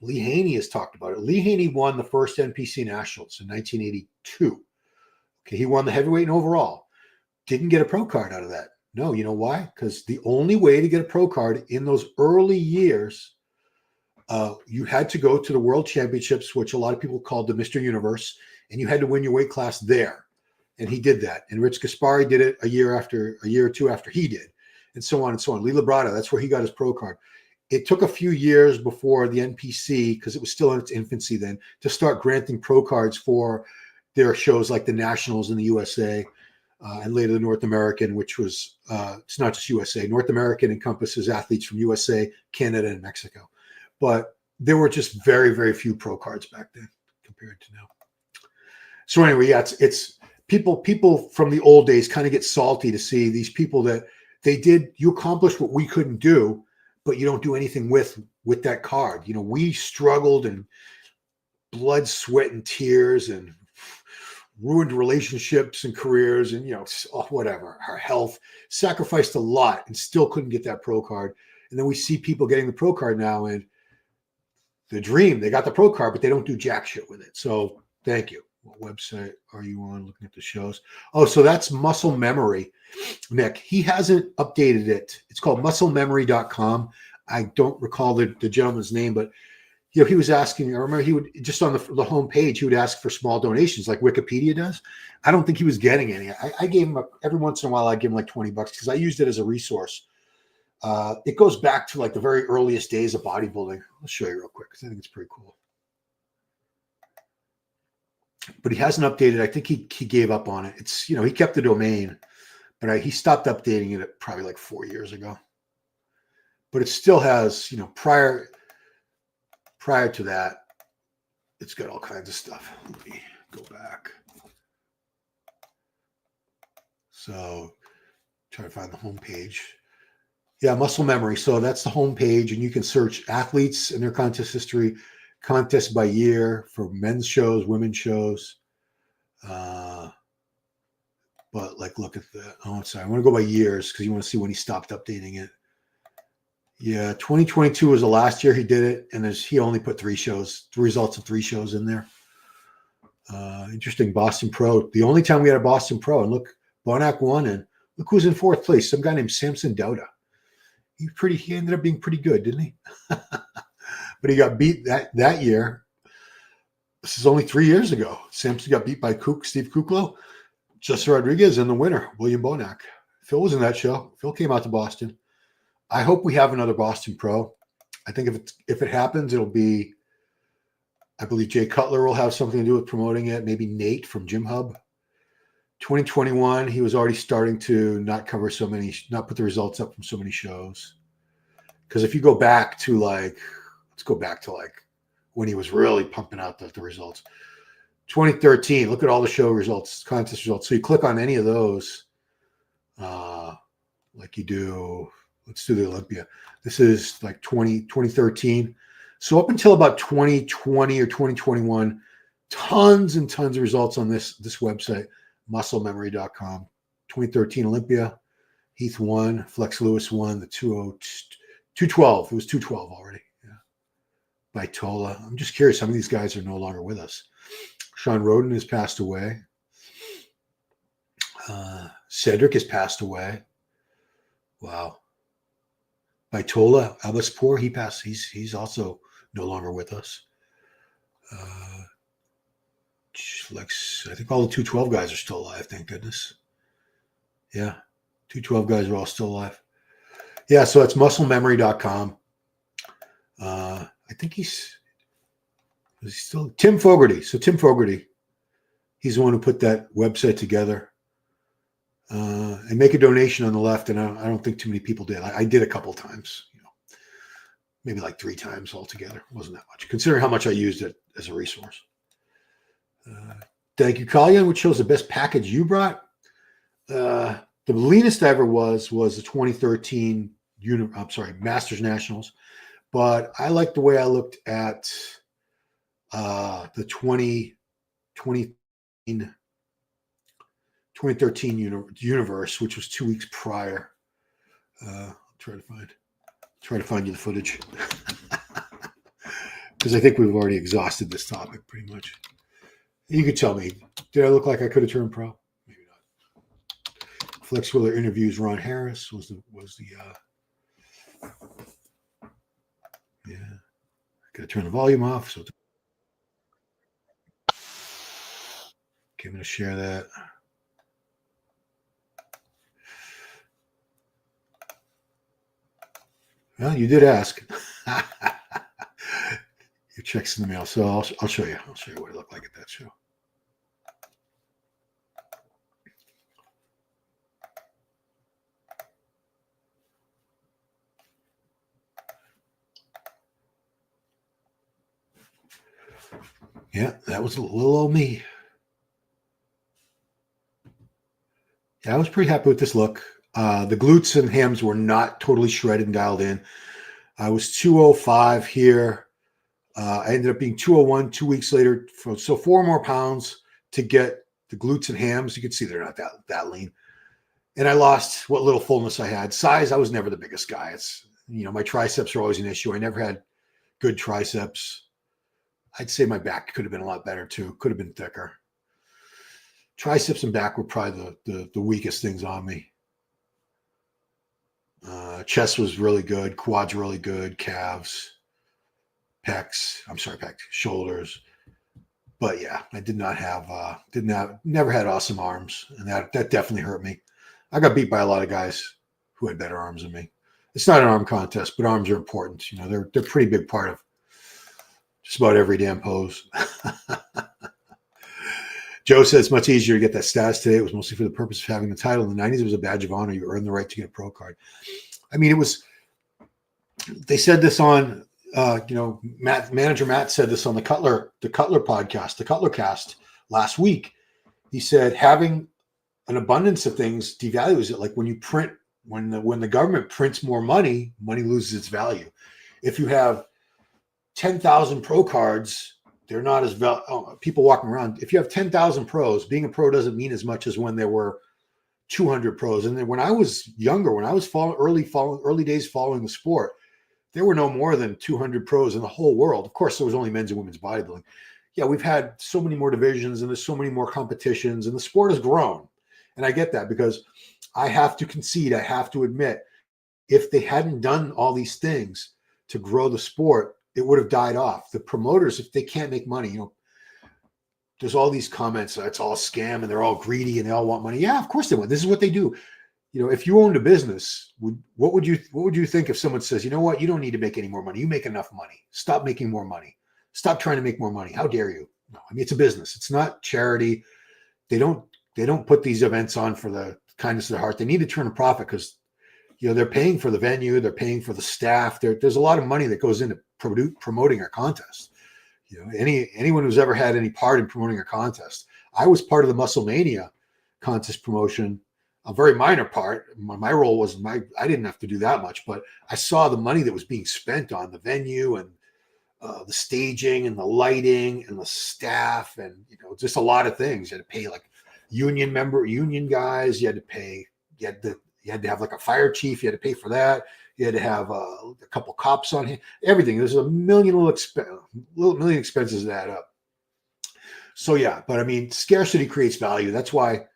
Lee Haney has talked about it. Lee Haney won the first NPC Nationals in 1982. Okay, he won the heavyweight and overall. Didn't get a pro card out of that. No, you know why? Because the only way to get a pro card in those early years, you had to go to the World Championships, which a lot of people called the Mr. Universe, and you had to win your weight class there. And he did that. And Rich Gaspari did it a year or two after he did, and so on and so on. Lee Labrada, that's where he got his pro card. It took a few years before the NPC, because it was still in its infancy then, to start granting pro cards for their shows like the Nationals in the USA and later the North American, which was, it's not just USA. North American encompasses athletes from USA, Canada, and Mexico. But there were just very, very few pro cards back then compared to now. So anyway, yeah, it's people from the old days kind of get salty to see these people that you accomplished what we couldn't do, but you don't do anything with that card. We struggled and blood, sweat, and tears and ruined relationships and careers and, whatever, our health, sacrificed a lot and still couldn't get that pro card. And then we see people getting the pro card now and the dream, they got the pro card, but they don't do jack shit with it. So thank you. What website are you on looking at the shows? Oh, so that's Muscle Memory. Nick, he hasn't updated it. It's called musclememory.com. I don't recall the gentleman's name, but he was asking, I remember he would just on the home page, he would ask for small donations like Wikipedia does. I don't think he was getting any. I gave him every once in a while, I give him like $20 because I used it as a resource. It goes back to like the very earliest days of bodybuilding. I'll show you real quick because I think it's pretty cool. but he hasn't updated. I think he gave up on it. It's, he kept the domain, but he stopped updating it probably like 4 years ago. But it still has, prior to that, it's got all kinds of stuff. Let me go back. So try to find the homepage. Yeah, Muscle Memory. So that's the homepage, and you can search athletes and their contest history, contests by year for men's shows, women's shows. But like, look at that. Oh, sorry. I want to go by years because you want to see when he stopped updating it. Yeah, 2022 was the last year he did it, and he only put 3 shows, the results of 3 shows in there. Interesting. Boston Pro. The only time we had a Boston Pro, and look, Bonac won, and look who's in 4th place. Some guy named Samson Dauda. He ended up being pretty good, didn't he? But he got beat that year. This is only 3 years ago. Samson got beat by Steve Kuklo, Justin Rodriguez, and the winner, William Bonac. Phil was in that show. Phil came out to Boston. I hope we have another Boston Pro. I think if it happens, it'll be, I believe Jay Cutler will have something to do with promoting it. Maybe Nate from Gym Hub. 2021, he was already starting to not put the results up from so many shows. Because if you go back to let's go back to when he was really pumping out the results. 2013, look at all the show results, contest results. So you click on any of those, like you do, let's do the Olympia. This is like 2013. So up until about 2020 or 2021, tons and tons of results on this website, musclememory.com. 2013 Olympia, Heath won, Flex Lewis won, the 212. It was 212 already. Yeah. By Tola. I'm just curious how many of these guys are no longer with us. Sean Roden has passed away. Cedric has passed away. Wow. Baitola Abaspor, he passed. He's also no longer with us. Lex, I think all the 212 guys are still alive. Thank goodness. Yeah, 212 guys are all still alive. Yeah, so it's musclememory.com. I think is he still Tim Fogarty. So Tim Fogarty, he's the one who put that website together. And make a donation on the left, and I don't think too many people did. I did a couple times, maybe like 3 times altogether. It wasn't that much, considering how much I used it as a resource. Thank you, Kalyan, which shows the best package you brought. The leanest I ever was the 2013 Masters Nationals, but I like the way I looked at the 2013 Universe, which was 2 weeks prior. Try to find you the footage because I think we've already exhausted this topic pretty much. You could tell me, did I look like I could have turned pro? Maybe not. Flex Wheeler interviews Ron Harris was the yeah. Gotta turn the volume off. So okay, I'm gonna share that. Well, you did ask. Your check's in the mail, so I'll show you. I'll show you what it looked like at that show. Yeah, that was a little old me. Yeah, I was pretty happy with this look. The glutes and hams were not totally shredded and dialed in. I was 205 here. I ended up being 201 2 weeks later. So 4 more pounds to get the glutes and hams. You can see they're not that lean. And I lost what little fullness I had. Size, I was never the biggest guy. It's, my triceps are always an issue. I never had good triceps. I'd say my back could have been a lot better too. Could have been thicker. Triceps and back were probably the weakest things on me. Chest was really good. Quads really good. Calves. Pecs. Shoulders. But yeah, I did not have, never had awesome arms. And that definitely hurt me. I got beat by a lot of guys who had better arms than me. It's not an arm contest, but arms are important. They're a pretty big part of just about every damn pose. Joe says it's much easier to get that status today. It was mostly for the purpose of having the title. In the 90s, it was a badge of honor. You earned the right to get a pro card. I mean, they said this on, manager Matt said this on the Cutler podcast, the Cutler cast last week. He said having an abundance of things devalues it. Like when you print, when the government prints more money, money loses its value. If you have 10,000 pro cards, they're not as people walking around. If you have 10,000 pros, being a pro doesn't mean as much as when there were 200 pros. And then when I was younger, when I was early days following the sport, there were no more than 200 pros in the whole world. Of course, there was only men's and women's bodybuilding. Yeah, we've had so many more divisions and there's so many more competitions and the sport has grown. And I get that because I have to concede, I have to admit, if they hadn't done all these things to grow the sport, it would have died off. The promoters, if they can't make money, there's all these comments, it's all scam and they're all greedy and they all want money. Yeah, of course they want. This is what they do. If you owned a business, what would you think if someone says, you know what, you don't need to make any more money. You make enough money. Stop making more money. Stop trying to make more money. How dare you? No, I mean, it's a business. It's not charity. They don't put these events on for the kindness of their heart. They need to turn a profit because they're paying for the venue, they're paying for the staff. There's a lot of money that goes into promoting a contest. Anyone who's ever had any part in promoting a contest. I was part of the Muscle Mania contest promotion, a very minor part. My role was I didn't have to do that much, but I saw the money that was being spent on the venue and the staging and the lighting and the staff and just a lot of things. You had to pay like union guys. You had to pay. You had to have like a fire chief. You had to pay for that. You had to have a couple cops on hand. Everything. There's a million expenses that add up. So yeah, but I mean, scarcity creates value. That's why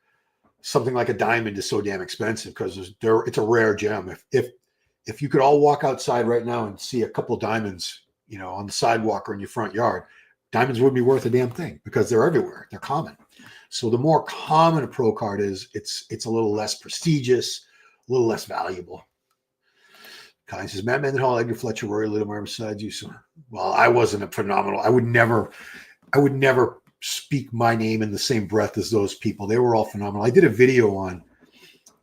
something like a diamond is so damn expensive because it's a rare gem. If you could all walk outside right now and see a couple of diamonds, on the sidewalk or in your front yard, diamonds would be worth a damn thing because they're everywhere. They're common. So the more common a pro card is, it's a little less prestigious, a little less valuable. Colin says, Matt Mendenhall, Edgar Fletcher, Rory Littlemeyer besides you. So, well, I wasn't a phenomenal. I would never speak my name in the same breath as those people. They were all phenomenal. I did a video on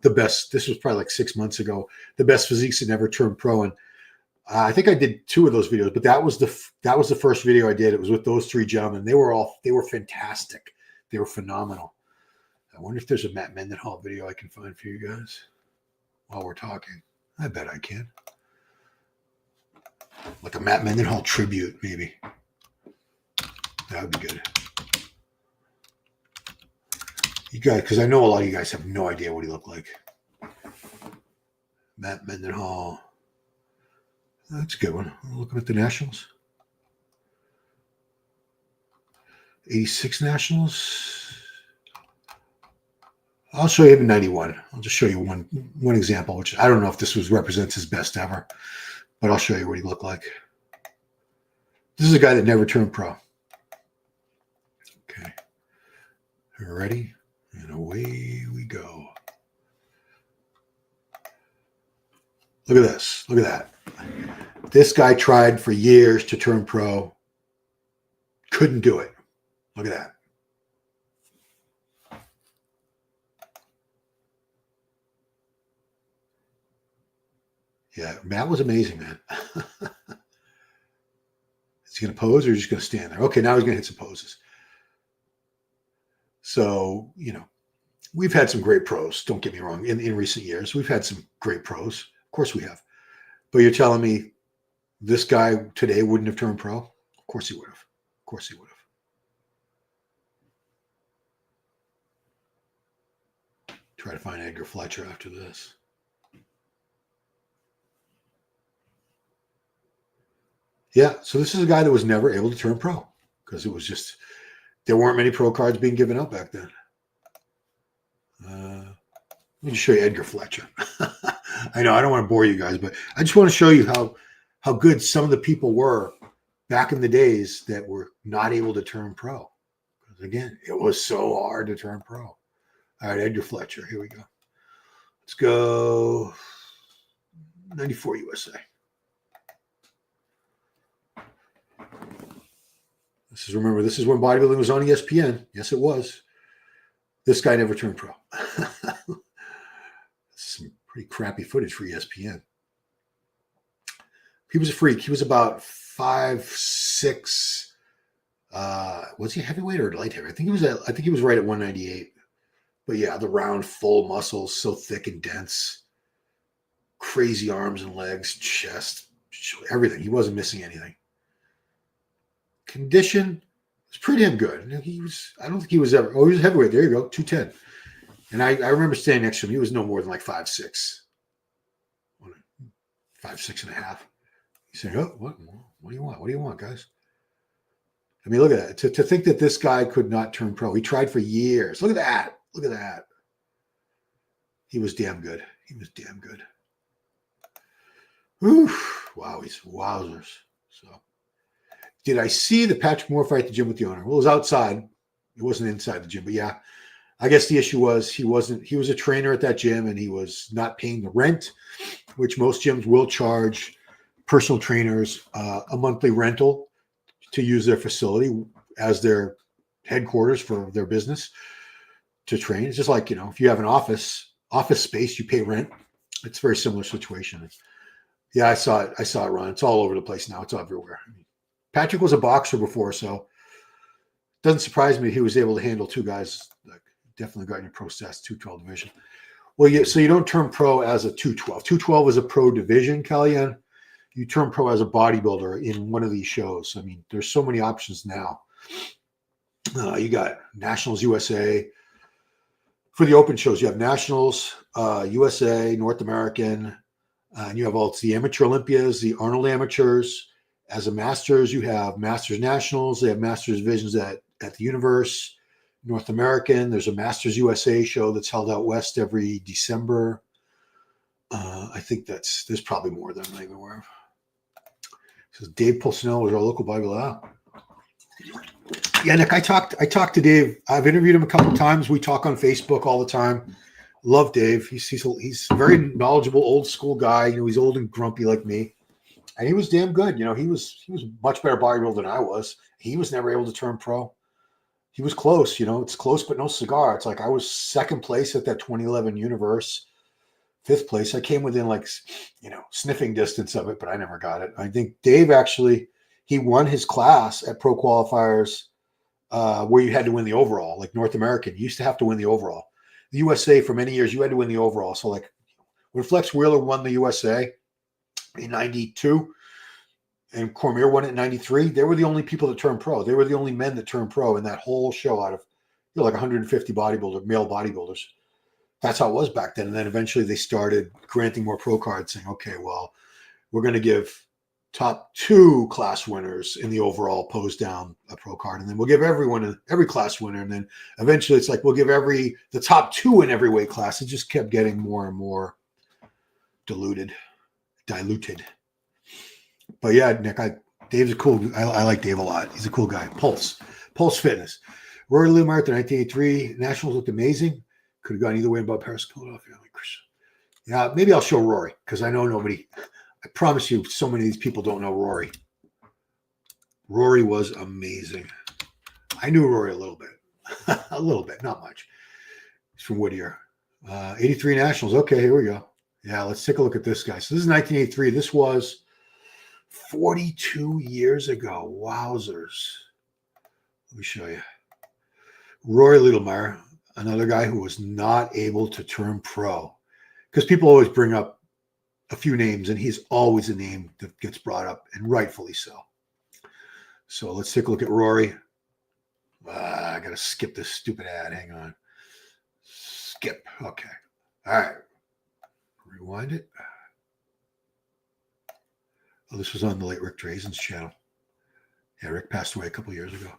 the best. This was probably like 6 months ago. The best physiques that never turned pro, and I think I did 2 of those videos. But that was the first video I did. It was with those 3 gentlemen. They were fantastic. They were phenomenal. I wonder if there's a Matt Mendenhall video I can find for you guys while we're talking. I bet I can. Like a Matt Mendenhall tribute, maybe. That would be good. You guys, because I know a lot of you guys have no idea what he looked like. Matt Mendenhall. That's a good one. Looking at the Nationals. 86 Nationals. I'll show you him in 91. I'll just show you one example, which I don't know if this represents his best ever, but I'll show you what he looked like. This is a guy that never turned pro. Okay. Ready? And away we go. Look at this. Look at that. This guy tried for years to turn pro. Couldn't do it. Look at that. Yeah, Matt was amazing, man. Is he going to pose or is he just going to stand there? Okay, now he's going to hit some poses. So, we've had some great pros. Don't get me wrong. In recent years, we've had some great pros. Of course we have. But you're telling me this guy today wouldn't have turned pro? Of course he would have. Of course he would have. Try to find Edgar Fletcher after this. Yeah, so this is a guy that was never able to turn pro because it was just, there weren't many pro cards being given out back then. Let me just show you Edgar Fletcher. I know I don't want to bore you guys, but I just want to show you how good some of the people were back in the days that were not able to turn pro. Because again, it was so hard to turn pro. All right, Edgar Fletcher, here we go. Let's go 94 USA. This is when bodybuilding was on ESPN. Yes, it was. This guy never turned pro. Some pretty crappy footage for ESPN. He was a freak. He was about 5'6". Was he heavyweight or light heavyweight? I think he was right at 198. But yeah, the round, full muscles, so thick and dense. Crazy arms and legs, chest, everything. He wasn't missing anything. Condition was pretty damn good. I don't think he was ever, he was a heavyweight. There you go, 210. And I remember standing next to him. He was no more than like 5'6". 5'6" and a half. He's saying, oh, what do you want? What do you want, guys? I mean, look at that. To think that this guy could not turn pro. He tried for years. Look at that. Look at that. He was damn good. He was damn good. Whew. Wow, he's wowzers. So, did I see the Patrick Moore fight at the gym with the owner? Well, it was outside. It wasn't inside the gym. But yeah, I guess the issue was he was a trainer at that gym and he was not paying the rent, which most gyms will charge personal trainers a monthly rental to use their facility as their headquarters for their business to train. It's just like, if you have an office space, you pay rent. It's a very similar situation. Yeah, I saw it run. It's all over the place now. It's everywhere. Patrick was a boxer before, so it doesn't surprise me he was able to handle two guys. Like, definitely got in your pro stats, 212 division. Well, so you don't turn pro as a 212. 212 is a pro division, Kellyanne. You turn pro as a bodybuilder in one of these shows. I mean, there's so many options now. You got Nationals USA. For the open shows, you have Nationals, USA, North American, and you have all the Amateur Olympias, the Arnold Amateurs. As a Masters, you have Masters Nationals. They have Masters Divisions at the Universe. North American, there's a Masters USA show that's held out west every December. I think there's probably more than I'm even aware of. So Dave Pulcinella is our local bodybuilder. Yeah, Nick, I talked to Dave. I've interviewed him a couple of times. We talk on Facebook all the time. Love Dave. He's very knowledgeable, old school guy. He's old and grumpy like me. And he was damn good. He was much better bodybuilder than I was. He was never able to turn pro. He was close, it's close, but no cigar. It's like I was second place at that 2011 Universe, fifth place. I came within sniffing distance of it, but I never got it. I think Dave actually, he won his class at Pro Qualifiers where you had to win the overall, like North American. You used to have to win the overall. The USA, for many years, you had to win the overall. So like when Flex Wheeler won the USA in 92 and Cormier won it in 93, they were the only people that turned pro. They were the only men that turned pro in that whole show out of like 150 male bodybuilders. That's how it was back then. And then eventually they started granting more pro cards, saying, okay, well, we're going to give top 2 class winners in the overall pose down a pro card. And then we'll give every class winner. And then eventually it's like, we'll give the top 2 in every weight class. It just kept getting more and more diluted. But yeah, Nick, Dave's a cool, I like Dave a lot. He's a cool guy. Pulse Fitness. Rory Lou Martin, 1983. Nationals looked amazing. Could have gone either way about Paris, Philadelphia. Yeah, maybe I'll show Rory because I know nobody. I promise you, so many of these people don't know Rory. Rory was amazing. I knew Rory a little bit. A little bit, not much. He's from Whittier. 83 Nationals. Okay, here we go. Yeah, let's take a look at this guy. So this is 1983. This was 42 years ago. Wowzers. Let me show you. Rory Littlemeyer, another guy who was not able to turn pro. Because people always bring up a few names, and he's always a name that gets brought up, and rightfully so. So let's take a look at Rory. I got to skip this stupid ad. Hang on. Skip. Okay. All right. Rewind it. Oh, this was on the late Rick Drazen's channel. Yeah, Rick passed away a couple years ago.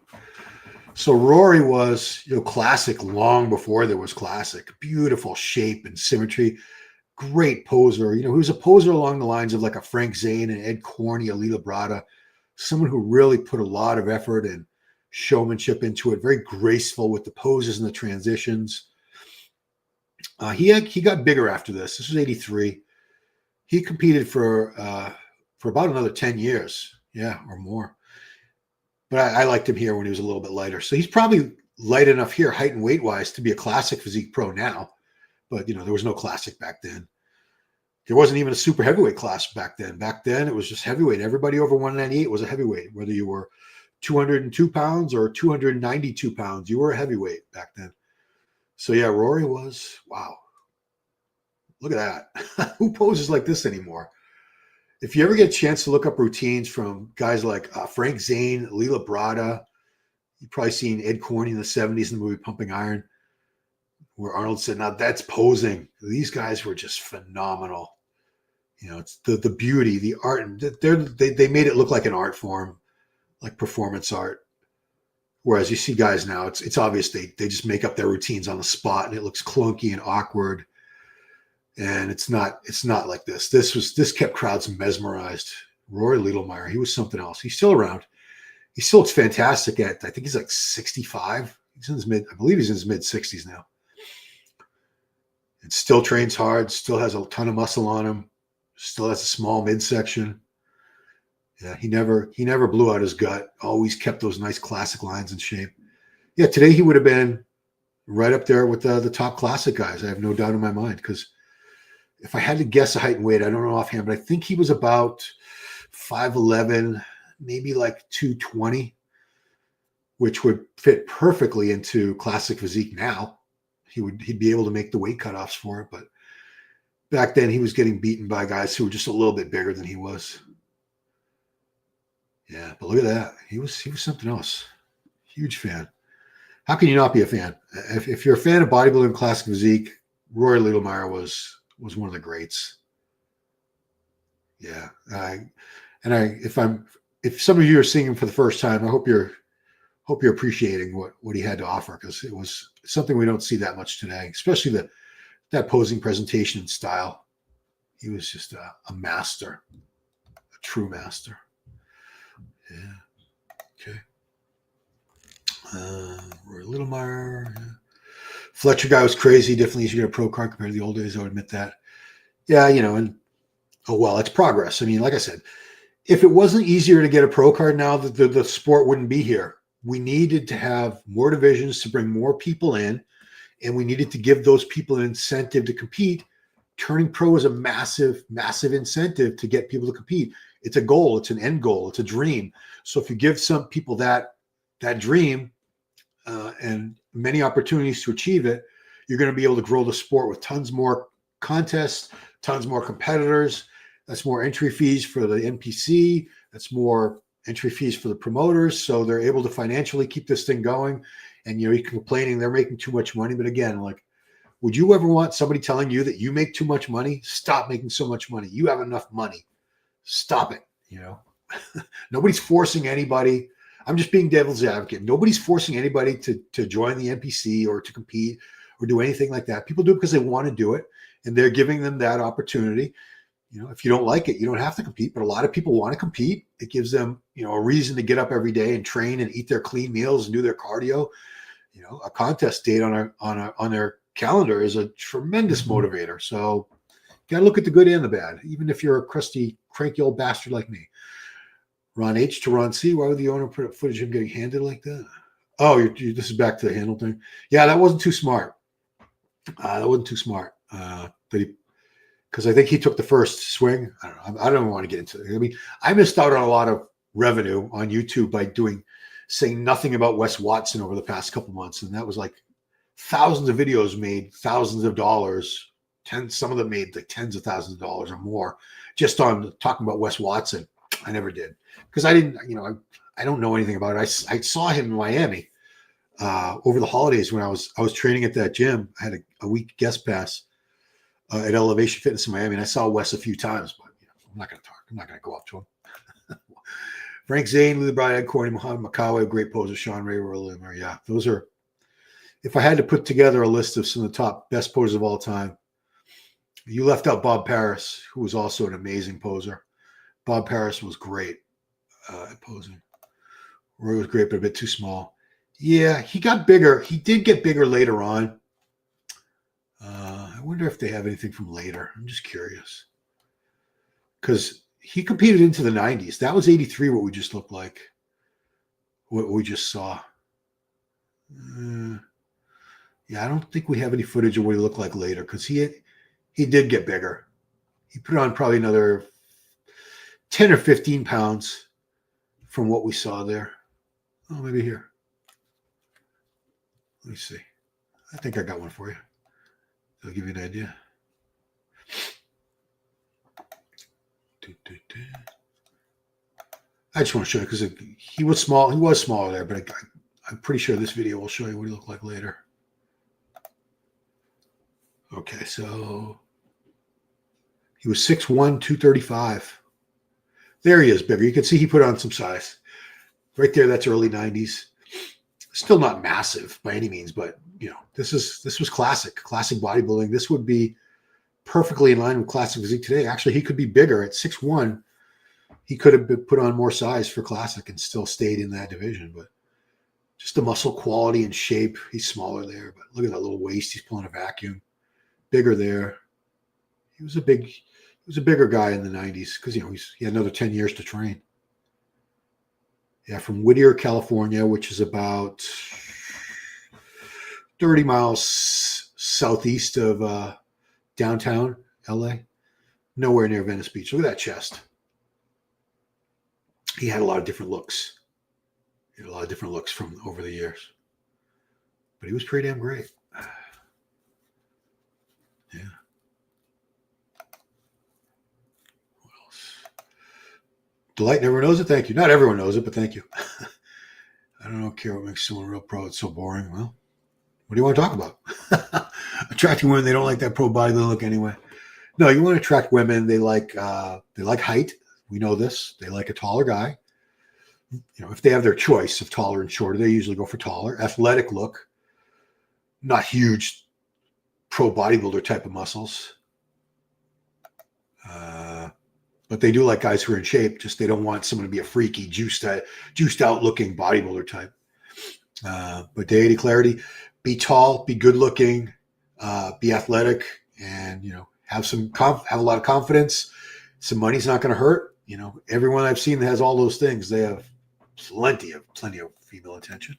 So Rory was, classic long before there was classic. Beautiful shape and symmetry. Great poser. He was a poser along the lines of like a Frank Zane and Ed Corney, Ali Labrada. Someone who really put a lot of effort and showmanship into it. Very graceful with the poses and the transitions. He got bigger after this. This was 83. He competed for about another 10 years. Yeah, or more. But I liked him here when he was a little bit lighter. So he's probably light enough here, height and weight wise, to be a classic physique pro now. But, you know, there was no classic back then. There wasn't even a super heavyweight class back then. Back then, it was just heavyweight. Everybody over 198 was a heavyweight, whether you were 202 pounds or 292 pounds. You were a heavyweight back then. So, yeah, Rory was, wow. Look at that. Who poses like this anymore? If you ever get a chance to look up routines from guys like Frank Zane, Lila Brada, you've probably seen Ed Corney in the 70s in the movie Pumping Iron, where Arnold said, now that's posing. These guys were just phenomenal. You know, it's the beauty, the art, and they made it look like an art form, like performance art. Whereas you see guys now, it's obvious they just make up their routines on the spot, and it looks clunky and awkward. And it's not like this. This kept crowds mesmerized. Rory Littlemeyer, he was something else. He's still around. He still looks fantastic I think he's like 65. I believe he's in his mid 60s now. And still trains hard, still has a ton of muscle on him, still has a small midsection. Yeah, he never blew out his gut. Always kept those nice classic lines in shape. Yeah, today he would have been right up there with the top classic guys. I have no doubt in my mind, because if I had to guess a height and weight, I don't know offhand, but I think he was about 5'11", maybe like 220, which would fit perfectly into classic physique now. He'd be able to make the weight cutoffs for it, but back then he was getting beaten by guys who were just a little bit bigger than he was. Yeah, but look at that. He was something else. Huge fan. How can you not be a fan? If you're a fan of bodybuilding and classic physique, Rory Littlemeyer was one of the greats. Yeah. If some of you are seeing him for the first time, I hope you're appreciating what he had to offer, because it was something we don't see that much today, especially that posing presentation and style. He was just a master, a true master. Yeah. Okay. Roy Littlemeyer. Yeah. Fletcher guy was crazy. Definitely easier to get a pro card compared to the old days. I would admit that. Yeah, you know, and it's progress. I mean, like I said, if it wasn't easier to get a pro card now, the sport wouldn't be here. We needed to have more divisions to bring more people in, and we needed to give those people an incentive to compete. Turning pro is a massive, massive incentive to get people to compete. It's a goal. It's an end goal. It's a dream. So if you give some people that dream and many opportunities to achieve it, you're going to be able to grow the sport with tons more contests, tons more competitors. That's more entry fees for the NPC. That's more entry fees for the promoters. So they're able to financially keep this thing going. And you're complaining they're making too much money. But again, like, would you ever want somebody telling you that you make too much money? Stop making so much money. You have enough money. Stop it. You know, nobody's forcing anybody. I'm just being devil's advocate. Nobody's forcing anybody to join the NPC or to compete or do anything like that. People do it because they want to do it, and they're giving them that opportunity. You know, if you don't like it, you don't have to compete. But a lot of people want to compete. It gives them, you know, a reason to get up every day and train and eat their clean meals and do their cardio. You know, a contest date on their calendar is a tremendous motivator. So you got to look at the good and the bad, even if you're a crusty, cranky old bastard like me. Ron H to Ron C. Why would the owner put up footage of him getting handed like that? Oh, this is back to the handle thing. Yeah, that wasn't too smart. Because I think he took the first swing. I don't know. I don't want to get into it. I mean, I missed out on a lot of revenue on YouTube by saying nothing about Wes Watson over the past couple months. And that was like thousands of videos made, thousands of dollars. Some of them made like tens of thousands of dollars or more just on talking about Wes Watson. I never did, because I didn't, you know, I don't know anything about it. I saw him in Miami over the holidays when I was training at that gym. I had a week guest pass at Elevation Fitness in Miami, and I saw Wes a few times, but you know, I'm not going to talk. I'm not going to go up to him. Frank Zane, Lee Bryan, Ed Corney, Muhammad Makawe, great poser, Sean Ray, Roller. Yeah, those are. If I had to put together a list of some of the top best posers of all time, you left out Bob Paris, who was also an amazing poser. Bob Paris was great at posing. Roy was great, but a bit too small. Yeah, he got bigger. He did get bigger later on. I wonder if they have anything from later. I'm just curious. Because he competed into the 90s. That was 83, what we just looked like. What we just saw. Yeah, I don't think we have any footage of what he looked like later because he did get bigger. He put on probably another 10 or 15 pounds from what we saw there. Oh, maybe here. Let me see. I think I got one for you. I'll give you an idea. I just want to show you because he was small. He was smaller there, but I'm pretty sure this video will show you what he looked like later. Okay, so he was 6'1", 235. There he is, bigger. You can see he put on some size. Right there, that's early 90s. Still not massive by any means, but this was classic bodybuilding. This would be perfectly in line with classic physique today. Actually, he could be bigger at 6'1". He could have been put on more size for classic and still stayed in that division, but just the muscle quality and shape. He's smaller there, but look at that little waist. He's pulling a vacuum. Bigger there. He was a bigger guy in the 90s because he had another 10 years to train. Yeah, from Whittier, California, which is about 30 miles southeast of downtown LA. Nowhere near Venice Beach. Look at that chest. He had a lot of different looks. He had a lot of different looks from over the years. But he was pretty damn great. Yeah. What else? Delight never knows it. Thank you. Not everyone knows it, but thank you. I don't care what makes someone real pro. It's so boring. Well, what do you want to talk about? Attracting women. They don't like that pro bodybuilder look anyway. No, you want to attract women. They like height. We know this. They like a taller guy. If they have their choice of taller and shorter, they usually go for taller. Athletic look. Not huge pro bodybuilder type of muscles. But they do like guys who are in shape. Just they don't want someone to be a freaky, juiced out looking bodybuilder type. But deity, clarity, be tall, be good looking, be athletic, and have a lot of confidence. Some money's not going to hurt. Everyone I've seen that has all those things, they have plenty of female attention.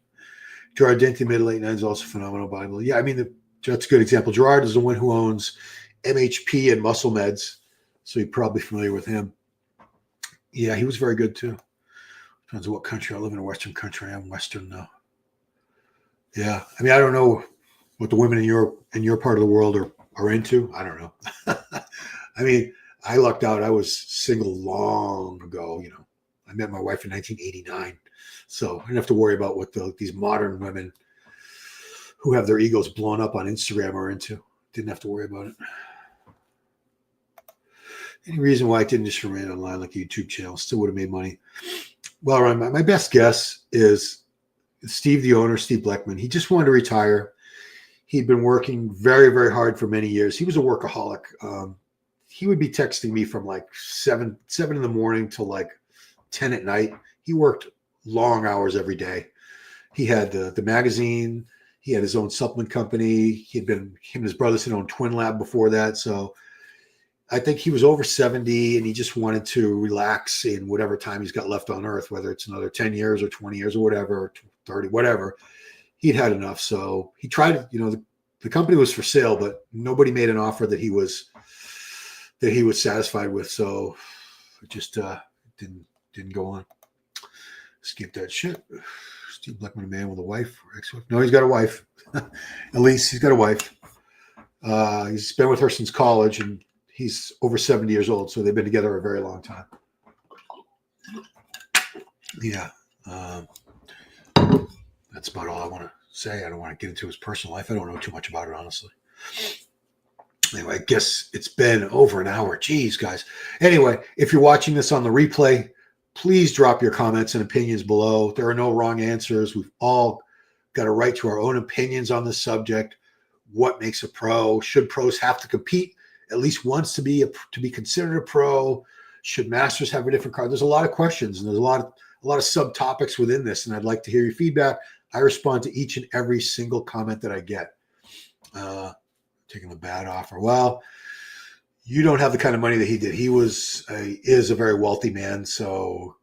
Gerard Denti, mid to late 90s, also phenomenal bodybuilder. Yeah, I mean, that's a good example. Gerard is the one who owns MHP and Muscle Meds, so you're probably familiar with him. Yeah, he was very good too. Depends on what country. I live in a Western country. I'm Western now. Yeah, I mean, I don't know what the women in your part of the world are into. I don't know. I mean, I lucked out. I was single long ago. I met my wife in 1989, so I didn't have to worry about what these modern women who have their egos blown up on Instagram are into. Didn't have to worry about it. Any reason why I didn't just remain online like a YouTube channel? Still would have made money. Well, Ryan, my best guess is Steve, the owner, Steve Bleckman. He just wanted to retire. He'd been working very, very hard for many years. He was a workaholic. He would be texting me from like 7 in the morning till like 10 at night. He worked long hours every day. He had the magazine. He had his own supplement company. Him and his brothers had owned Twin Lab before that. So I think he was over 70 and he just wanted to relax in whatever time he's got left on earth, whether it's another 10 years or 20 years or whatever, or 30, whatever. He'd had enough. So he tried, the company was for sale, but nobody made an offer that he was satisfied with. So it just didn't go on. Skip that shit. Steve Bleckman, a man with a wife or ex-wife? No, he's got a wife. At least he's got a wife. He's been with her since college, and he's over 70 years old, so they've been together a very long time. Yeah. That's about all I want to say. I don't want to get into his personal life. I don't know too much about it, honestly. Anyway, I guess it's been over an hour. Jeez, guys. Anyway, if you're watching this on the replay, please drop your comments and opinions below. There are no wrong answers. We've all got a right to our own opinions on this subject. What makes a pro? Should pros have to compete at least once to be considered a pro? Should masters have a different card? There's a lot of questions, and there's a lot of subtopics within this, and I'd like to hear your feedback. I respond to each and every single comment that I get. Taking the bad offer. Well, you don't have the kind of money that he did. He is a very wealthy man, so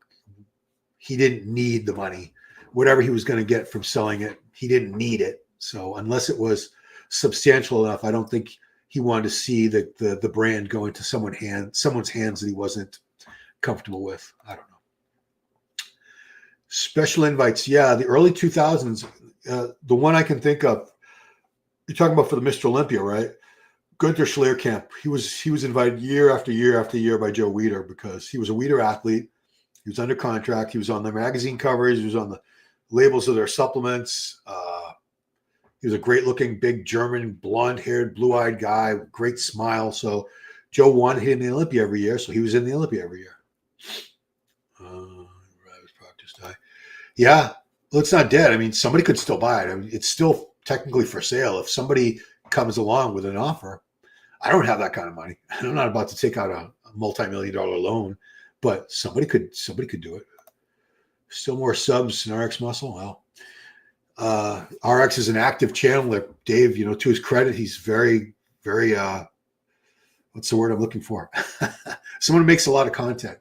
he didn't need the money. Whatever he was going to get from selling it, he didn't need it. So unless it was substantial enough, I don't think he wanted to see the brand go into someone's hands that he wasn't comfortable with. I don't know. Special invites. Yeah, the early 2000s. The one I can think of, you're talking about for the Mr. Olympia, right? Gunther Schlierkamp. He was invited year after year after year by Joe Weider because he was a Weider athlete. He was under contract. He was on their magazine covers. He was on the labels of their supplements. He was a great-looking, big German, blonde-haired, blue-eyed guy, great smile. So Joe wanted him in the Olympia every year, so he was in the Olympia every year. Yeah, well, it's not dead. I mean, somebody could still buy it. I mean, it's still technically for sale. If somebody comes along with an offer, I don't have that kind of money. I'm not about to take out a multi-million-dollar loan, but somebody could do it. Still more subs in RX Muscle. Well, RX is an active channel. Dave, to his credit, he's very, very, what's the word I'm looking for? Someone who makes a lot of content.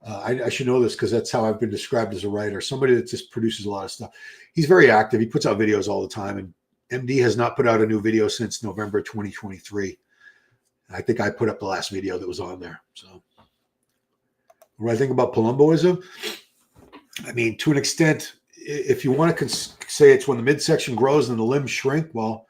I should know this because that's how I've been described as a writer. Somebody that just produces a lot of stuff. He's very active. He puts out videos all the time. And MD has not put out a new video since November 2023. I think I put up the last video that was on there. So what do I think about Palumboism? I mean, to an extent, if you want to say it's when the midsection grows and the limbs shrink, well,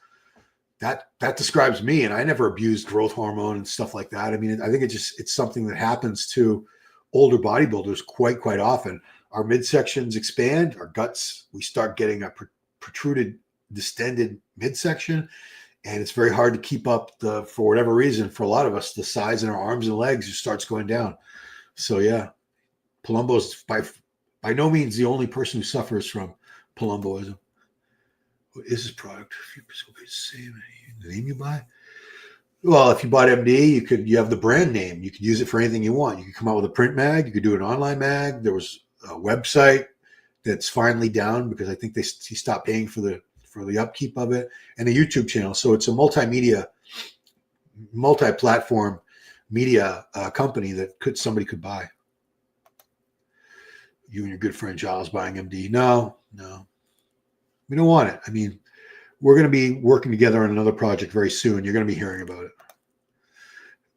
that describes me. And I never abused growth hormone and stuff like that. I mean, I think it's something that happens to older bodybuilders quite often. Our midsections expand, our guts, we start getting a protruded, distended midsection. And it's very hard to keep up for whatever reason, for a lot of us, the size in our arms and legs just starts going down. So yeah, Palumbo's by no means the only person who suffers from Palumboism. What is this product? The name you buy? Well, if you bought MD, you have the brand name. You could use it for anything you want. You could come out with a print mag. You could do an online mag. There was a website that's finally down because I think he stopped paying for the upkeep of it, and a YouTube channel. So it's a multi-platform media company that somebody could buy. You and your good friend Giles buying MD. No, we don't want it. I mean, we're going to be working together on another project very soon. You're going to be hearing about it.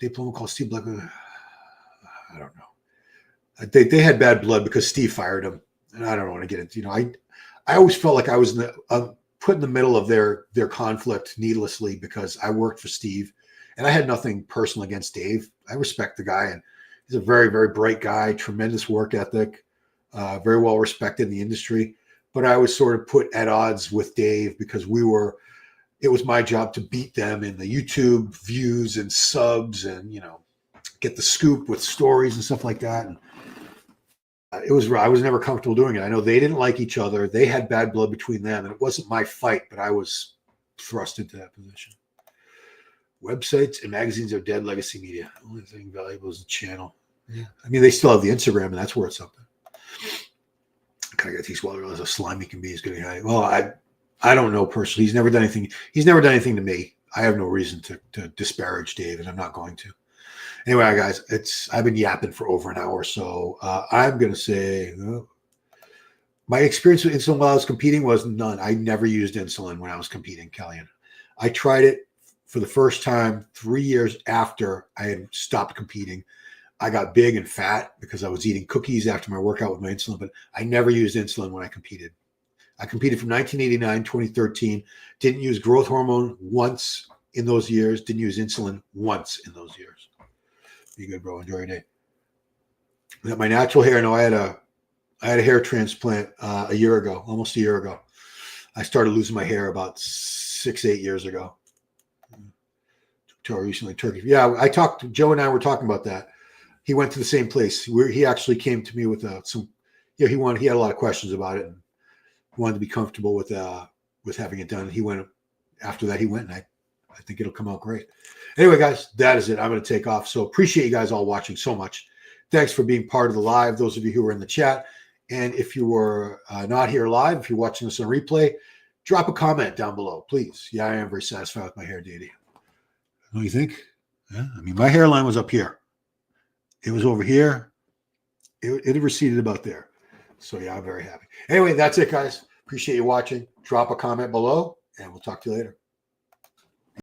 Diploma called Steve Black. I don't know. They had bad blood because Steve fired him, and I don't want to get into. I always felt like I was put in the middle of their conflict needlessly because I worked for Steve, and I had nothing personal against Dave. I respect the guy, and he's a very, very bright guy, tremendous work ethic, very well respected in the industry. But I was sort of put at odds with Dave because it was my job to beat them in the YouTube views and subs and, get the scoop with stories and stuff like that. And I was never comfortable doing it. I know they didn't like each other. They had bad blood between them, and it wasn't my fight, but I was thrust into that position. Websites and magazines are dead legacy media. The only thing valuable is the channel. Yeah. I mean, they still have the Instagram, and that's worth something. Kind of got these as a slimy can be as good as well. I don't know personally. He's never done anything. He's never done anything to me. I have no reason to disparage Dave, and I'm not going to. Anyway, guys, I've been yapping for over an hour, so I'm going to say my experience with insulin while I was competing was none. I never used insulin when I was competing, Kellyanne. I tried it for the first time 3 years after I had stopped competing. I got big and fat because I was eating cookies after my workout with my insulin, but I never used insulin when I competed. I competed from 1989, 2013, didn't use growth hormone once in those years, didn't use insulin once in those years. Be good, bro. Enjoy your day. My natural hair, no, I had a hair transplant a year ago, almost a year ago. I started losing my hair about 6-8 years ago. Recently, Turkey. Yeah, Joe and I were talking about that. He went to the same place. He actually came to me with he had a lot of questions about it and wanted to be comfortable with having it done. After that, and I think it'll come out great. Anyway, guys, that is it. I'm going to take off. So appreciate you guys all watching so much. Thanks for being part of the live, those of you who were in the chat. And if you were not here live, if you're watching this on replay, drop a comment down below, please. Yeah, I am very satisfied with my hair, Didi. What do you think? Yeah, I mean, my hairline was up here. It was over here. It receded about there. So, yeah, I'm very happy. Anyway, that's it, guys. Appreciate you watching. Drop a comment below, and we'll talk to you later.